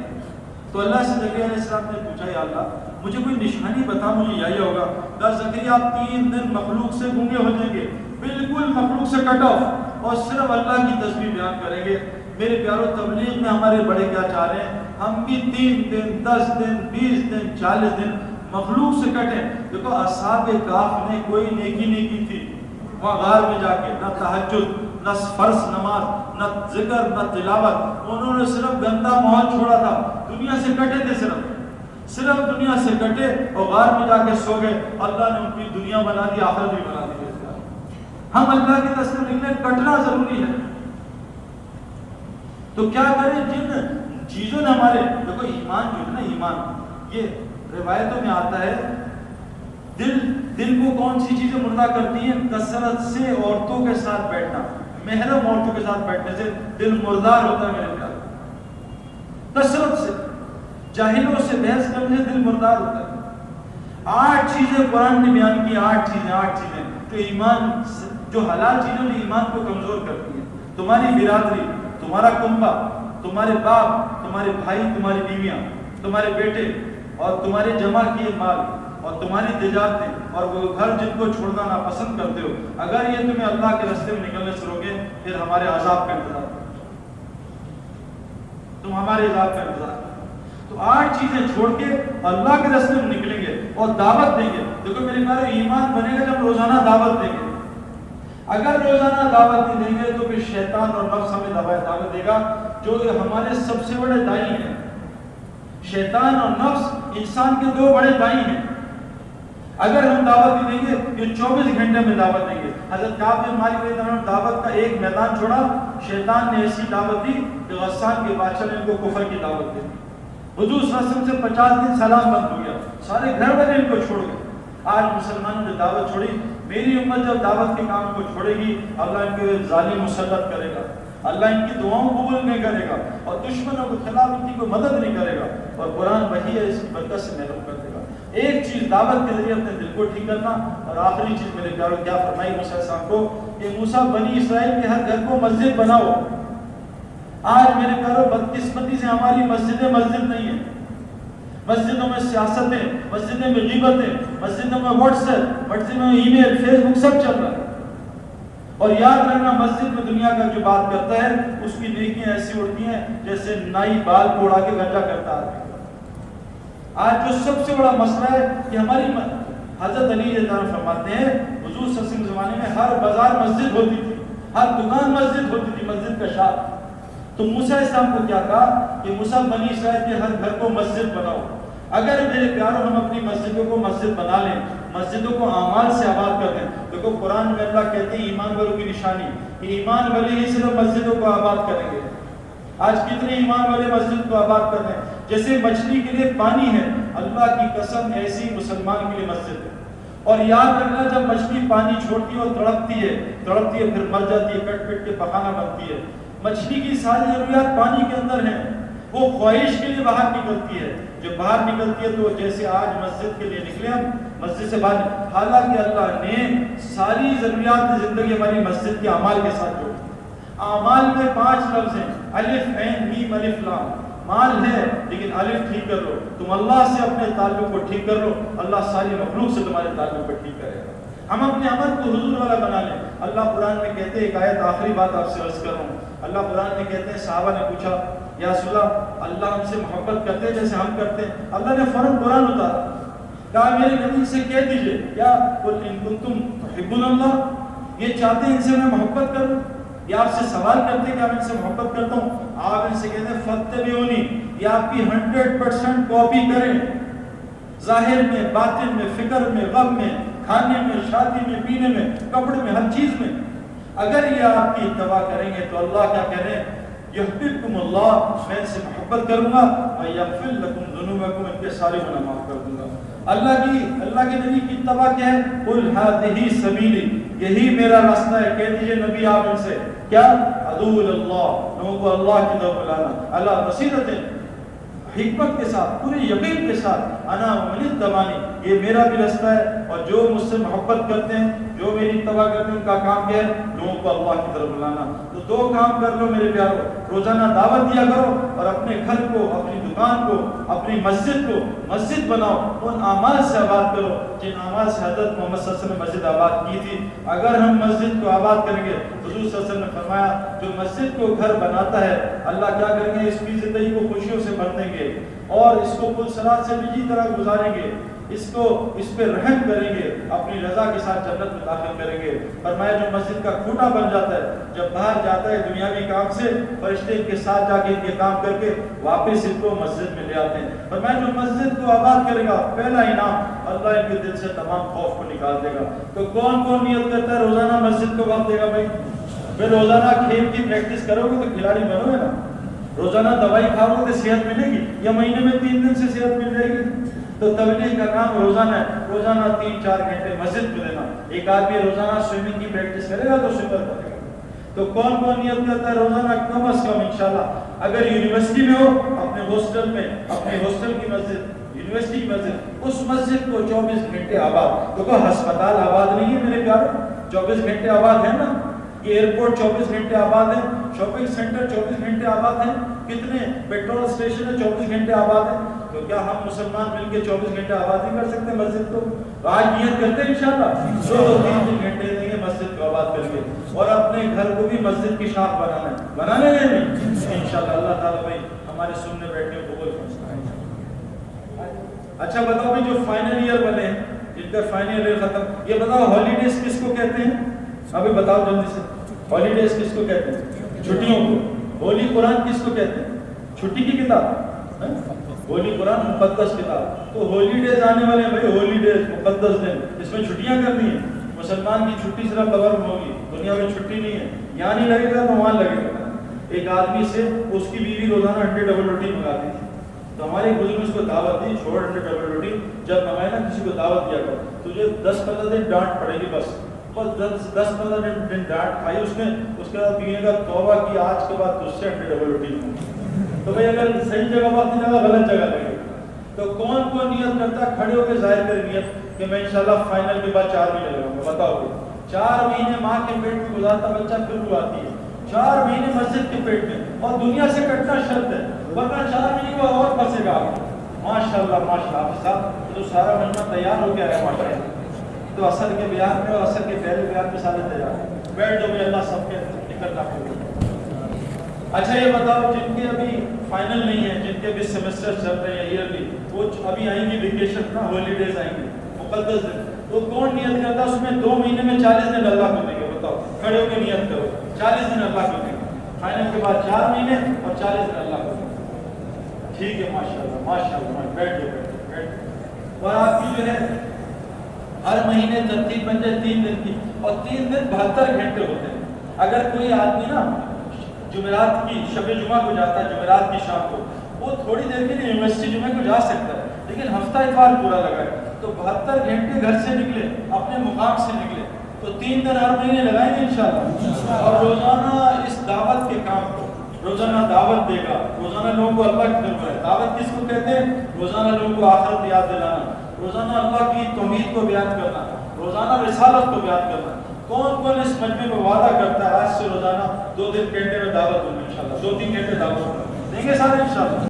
تو اللہ سے زکریا علیہ السلام نے پوچھا یا اللہ مجھے کوئی نشانی بتا، مجھے یحییٰ ہوگا۔ کہا زکریا آپ 3 دن مخلوق سے گونگے ہو جائیں گے، بالکل مخلوق سے کٹ آف، اور صرف اللہ کی تسبیح بیان کریں گے۔ میرے پیارو تبلیغ میں ہمارے بڑے کیا چاہ رہے ہیں؟ ہم بھی 3 دن 10 دن 20 دن 40 دن مخلوق سے کٹیں۔ دیکھو اصحاب کہف نے کوئی نیکی نہیں کی تھی، وہاں غار میں جا کے نہ تہجد نہ فرض نماز نہ ذکر نہ تلاوت، انہوں نے صرف گندا ماحول چھوڑا تھا، دنیا سے کٹے تھے، صرف دنیا سے کٹے اور غار میں جا کے سو گئے۔ اللہ نے ان کی دنیا بنا دی، آخرت بھی بنا دی۔ ہم اللہ کے راستے میں نکلیں، کٹنا ضروری ہے۔ تو کیا کریں؟ جن چیزوں نے ہمارے، دیکھو ایمان جو ہے نا، ایمان یہ روایتوں میں آتا ہے، دل کو کون سی چیزیں مردہ کرتی ہیں؟ کثرت سے عورتوں کے ساتھ بیٹھنا، محرم عورتوں کے ساتھ بیٹھنے سے دل مردار ہوتا ہے میرے پیارے، کثرت سے جاہلوں سے بحث کرنے سے دل مردار ہوتا ہے۔ 8 چیزیں قرآن نے بیان کی، 8 چیزیں جو ایمان، جو حلال چیزوں نے ایمان کو کمزور کرتی ہیں۔ تمہاری برادری، تمہارا کنبہ، تمہارے باپ، تمہارے بھائی، تمہاری بیویاں، تمہارے بیٹے اور تمہارے جمع کیے مال اور تمہاری تجارتیں اور وہ گھر جن کو چھوڑنا ناپسند کرتے ہو، اگر یہ تمہیں اللہ کے راستے میں نکلنے سے روکے پھر ہمارے عذاب کا انتظار کرو، تم ہمارے عذاب کا انتظار کرو۔ تو 8 چیزیں چھوڑ کے اللہ کے راستے میں نکلیں گے اور دعوت دیں گے۔ دیکھو میرے پیارے ایمان بنے گا جب روزانہ دعوت دیں گے۔ اگر روزانہ دعوت نہیں دیں گے تو پھر شیطان اور نفس ہمیں دعوت دے گا، جو ہمارے سب سے بڑے دائی ہیں۔ شیطان اور نفس انسان کے 2 بڑے دائی ہیں۔ اگر ہم دعوت نہیں دیں گے، یہ 24 گھنٹے میں دعوت دیں گے۔ حضرت کعب بن مالک رضی اللہ عنہ دعوت کا ایک میدان چھوڑا، شیطان نے ایسی دعوت دی کہ غسان کے بادشاہ نے ان کو کفر کی دعوت دی۔ حضور صلی اللہ علیہ وسلم سے 50 دن سلام بند ہو گیا، سارے گھر والے ان کو چھوڑ گئے۔ آج مسلمانوں نے دعوت چھوڑی، میری امت جب دعوت کے کام کو چھوڑے گی، اللہ ان کے ظالم مسلط کرے گا، اللہ ان کی دعاؤں قبول نہیں کرے گا اور دشمنوں کے خلاف ان کی کوئی مدد نہیں کرے گا، اور قرآن وحی ہے اس کی برکت سے محروم کر دے گا۔ ایک چیز دعوت کے ذریعے اپنے دل کو ٹھیک کرنا، اور آخری چیز میرے پیارو کیا فرمائی موسیٰ علیہ السلام کو کہ موسیٰ بنی اسرائیل کے ہر گھر کو مسجد بناؤ۔ آج میرے پیارو بدقسمتی سے ہماری مسجدیں مسجد نہیں ہیں، مسجدوں میں سیاستیں، مسجدوں میں غیبتیں، مسجدوں میں واٹس ایپ، مسجدوں میں ای میل، فیس بک سب چل رہا ہے۔ اور یاد رکھنا مسجد میں دنیا کا جو بات کرتا ہے اس کی نیکیاں ایسی اڑتی ہیں جیسے نائی بال کو اڑا کے گنجا کرتا ہے۔ آج جو سب سے بڑا مسئلہ ہے کہ ہماری حضرت علی رضی اللہ عنہ فرماتے ہیں حضور صلی اللہ علیہ وسلم کے زمانے میں ہر بازار مسجد ہوتی تھی، ہر دکان مسجد ہوتی تھی، مسجد کا شاہ۔ تو موسیٰ علیہ السلام کو کیا کہا کہ موسیٰ بنی اسرائیل کے ہر گھر کو مسجد بناؤ۔ اگر میرے پیاروں ہم اپنی مسجدوں کو مسجد بنا لیں، مسجدوں کو اعمال سے آباد کر دیں، دیکھو قرآن میں اللہ کہتے ہیں ایمان والوں کی نشانی کہ ایمان والے ہی صرف مسجدوں کو آباد کریں گے۔ آج کتنے ایمان والے مسجد کو آباد کر رہے ہیں؟ جیسے مچھلی کے لیے پانی ہے، اللہ کی قسم ایسی مسلمان کے لیے مسجد ہے۔ اور یاد رکھنا جب مچھلی پانی چھوڑتی ہے اور تڑپتی ہے پھر مر جاتی ہے، کٹ پٹ کے پخانا بنتی ہے۔ مچھلی کی ساری ضروریات پانی کے اندر ہیں، وہ خواہش کے لیے باہر نکلتی ہے، جب باہر نکلتی ہے تو جیسے آج مسجد کے لیے نکلے ہم مسجد سے باہر، حالانکہ اللہ نے ساری ضروریات زندگی ہماری مسجد کے اعمال کے ساتھ جوڑی۔ اعمال میں 5 لفظ ہیں، الف عین میم الف لام۔ مال ہے لیکن الف ٹھیک کر لو، تم اللہ سے اپنے تعلق کو ٹھیک کر لو، اللہ ساری مخلوق سے تمہارے تعلق کو ٹھیک کرے گا۔ ہم اپنے عمل کو حضور والا بنا لیں۔ اللہ قرآن میں کہتے ہیں، ایک آیت آخری بات آپ سے عرض کر رہا ہوں، اللہ قرآن میں کہتے ہیں صحابہ نے پوچھا یا رسول اللہ، اللہ ہم سے محبت کرتے ہیں جیسے ہم کرتے ہیں؟ اللہ نے فوراً قرآن اتارا، کہا میرے نبی سے کہہ دیجئے کیا قل ان کنتم تحبون اللہ، یہ چاہتے ہیں ان سے میں محبت کروں؟ یہ آپ سے سوال کرتے ہیں کہ میں ان سے محبت کرتا ہوں؟ آپ ان سے کہتے ہیں فاتبعونی، یہ آپ کی 100% کاپی کریں، ظاہر میں، باطن میں، فکر میں، غم میں، کھانے میں، شادی میں، پینے میں، کپڑے میں، ہر چیز میں۔ اگر یہ آپ کی اتباع کریں گے تو اللہ کیا کہہ رہے ہیں؟ یحببکم اللہ، میں ان سے محبت کروں گا، ویغفر لکم ذنوبکم، ان کے سارے گناہ معاف کر دوں گا۔ اللہ کے نبی کی اتباع کیا ہے؟ قل ھذہ سبیلی، یہی میرا راستہ ہے۔ کہہ دیجئے نبی آپ ان سے کیا؟ ادعو اللہ، لوگوں کو اللہ کی طرف بلانا، اللہ بصیرت، حکمت کے ساتھ، پورے یقین کے ساتھ، انا ومن اتبعنی، یہ میرا بھی راستہ ہے، اور جو مجھ سے محبت کرتے ہیں، جو میری اتباع کرتے ہیں، ان کا کام کیا ہے؟ لوگوں کو اللہ کی طرف بلانا۔ تو 2 کام کر لو میرے پیارو، روزانہ دعوت دیا کرو، اور اپنے گھر کو، اپنی دکان کو، اپنی مسجد کو مسجد بناؤ، ان اعمال سے آباد کرو جن اعمال سے حضرت محمد صلی اللہ علیہ وسلم نے مسجد آباد کی تھی۔ اگر ہم مسجد کو آباد کریں گے، حضور صلی اللہ علیہ وسلم نے فرمایا جو مسجد کو گھر بناتا ہے، اللہ کیا کریں گے؟ اس کی زندگی کو خوشیوں سے بھر دیں گے، اور اس کو پرسرات سے بھی طرح گزاریں گے، اس پہ رحم کریں گے، اپنی رضا کے ساتھ جنت میں داخل کریں گے۔ فرمایا جو مسجد کا کھوٹا بن جاتا ہے، جب باہر جاتا ہے دنیاوی کام سے، فرشتے ان کے ساتھ جا کے ان کے کام کر کے واپس ان کو مسجد میں لے آتے ہیں۔ فرمایا جو مسجد کو آباد کرے گا، پہلا انعام اللہ ان کے دل سے تمام خوف کو نکال دے گا۔ تو کون نیت کرتا ہے روزانہ مسجد کو وقت دے گا؟ بھائی روزانہ کھیل کی پریکٹس کرو گے تو کھلاڑی بنو گے نا، روزانہ دوائی کھاؤ گے تو صحت ملے گی، یا مہینے میں 3 دن سے صحت مل جائے گی؟ تو تبلیغ کا کام روزانہ ہے، روزانہ 3-4 گھنٹے مسجد کو دینا۔ ایک آدمی روزانہ سوئمنگ کی پریکٹس کرے گا تو سوئمر بنے گا۔ تو کون نیت کرتا ہے روزانہ کم از کم انشاءاللہ، اگر یونیورسٹی میں ہو اپنے ہاسٹل میں، اپنے ہاسٹل کی مسجد، یونیورسٹی کی مسجد، اس مسجد کو 24 گھنٹے آباد۔ دیکھو ہسپتال آباد نہیں ہے میرے پیارو، 24 گھنٹے آباد ہے نا، یہ ایئرپورٹ 24 گھنٹے آباد ہے، شاپنگ سینٹر 24 گھنٹے آباد ہیں، کتنے پیٹرول اسٹیشن ہے 24 گھنٹے آباد ہیں۔ تو کیا ہم مسلمان مل کے 24 گھنٹے آباد نہیں کر سکتے مسجد کو؟ آج نیت کرتے ہیں انشاءاللہ 2-3 گھنٹے دیں گے مسجد کو آباد کر کے، اور اپنے گھر کو بھی مسجد کی شاخ بنانا ہے نہیں انشاءاللہ۔ اللہ تعالیٰ بھائی ہمارے سننے بیٹھنے کو قبول فرمائے۔ اچھا بتاؤ بھائی جو فائنل ایئر والے ہیں، جن کا فائنل ایئر ختم، یہ بتاؤ ہالیڈیز کس کو کہتے ہیں؟ ابھی بتاؤ جلدی سے، ہالیڈیز کس کو کہتے ہیں؟ چھٹیوں کو۔ ہولی قرآن کس کو کہتے ہیں؟ چھٹی کی کتاب، ہولی قرآن مقدس کتاب۔ تو ہولی ڈیز آنے والے ہیں بھائی، ہولی ڈیز مقدس دن، اس میں چھٹیاں کرنی ہیں۔ مسلمان کی چھٹی صرف قبر میں ہوگی، دنیا میں چھٹی نہیں ہے، یہاں نہیں لگے گا تو وہاں لگے گا۔ ایک آدمی سے اس کی بیوی روزانہ 100 ڈبل روٹی منگاتی تھی، تو ہمارے بزرگ اس کو دعوت دی، چھوڑ 100 ڈبل روٹی، جب منگائے نا کسی کو دعوت دیا کر، تجھے 10-15 دن ڈانٹ پڑے گی، بس 10-15 دن ڈانٹ کھائی اس نے، اس کے بعد بیوی کا توبہ کی، آج کے بعد تجھ سے 100 ڈبل روٹی نہیں۔ تو بھائی اگر صحیح جگہ وقت نہیں لگا، غلط جگہ لگے، تو کون نیت کرتا ہے؟ کھڑے ہو کے ظاہر کرے نیت کہ میں انشاءاللہ فائنل کے بعد 4 مہینے لگاؤں گا۔ بتاؤ 4 مہینے ماں کے پیٹ میں گزارتا بچہ پھر وہ آتی ہے، 4 مہینے مسجد کے پیٹ میں، اور دنیا سے کٹنا شرط ہے، ورنہ 4 مہینے کے بعد اور پھنسے گا۔ ماشاءاللہ ماشاءاللہ صاحب تو سارا مجمع تیار ہو گیا ہے ماشاءاللہ۔ تو اثر کے بیان میں اور اثر کے پہلے بیان میں سارے تیار ہیں، بیٹھ جو میں اللہ سب کے نکلنا ہوگا۔ اچھا یہ بتاؤ جن کے ابھی فائنل نہیں ہے، جن کے بھی سیمسٹر چل رہے ہیں ایئرلی، وہ ابھی آئیں گی ویکیشن نا، ہولی ڈیز آئیں گے مقدس دن، تو کون نیت کرتا ہے اس میں 2 مہینے میں 40 دن اللہ کو دیں گے؟ بتاؤ کھڑے ہو کے نیت کرو، 40 دن اللہ کو دیں گے، فائنل کے بعد 4 مہینے اور 40 دن اللہ کو دیں گے۔ ٹھیک ہے ماشاءاللہ ماشاءاللہ، بیٹھ جاؤ بیٹھ۔ اور آپ کی جو ہے ہر مہینے ترتیب بن جائے 3 دن کی، اور 3 دن 72 گھنٹے ہوتے ہیں۔ اگر کوئی آدمی نا جمعرات کی شب جمعہ کو جاتا ہے، جمعرات کی شام کو، وہ تھوڑی دیر کے لیے یونیورسٹی جمعہ کو جا سکتا ہے، لیکن ہفتہ اتوار پورا لگا ہے، تو 72 گھنٹے گھر سے نکلے، اپنے مقام سے نکلے، تو 3 دن ہر مہینے لگائیں گے انشاءاللہ۔ اور روزانہ اس دعوت کے کام کو، روزانہ دعوت دے گا، روزانہ لوگوں کو اللہ کی طرف ہے۔ دعوت کس کو کہتے ہیں؟ روزانہ لوگوں کو آخرت یاد دلانا، روزانہ اللہ کی توحید کو بیان کرنا، روزانہ رسالت کو بیان کرنا. کون کون اس مجمع میں وعدہ کرتا ہے آج سے روزانہ 2-3 گھنٹے میں دعوت دوں گا انشاءاللہ، 2-3 گھنٹے دعوت دیں گے سارے انشاءاللہ.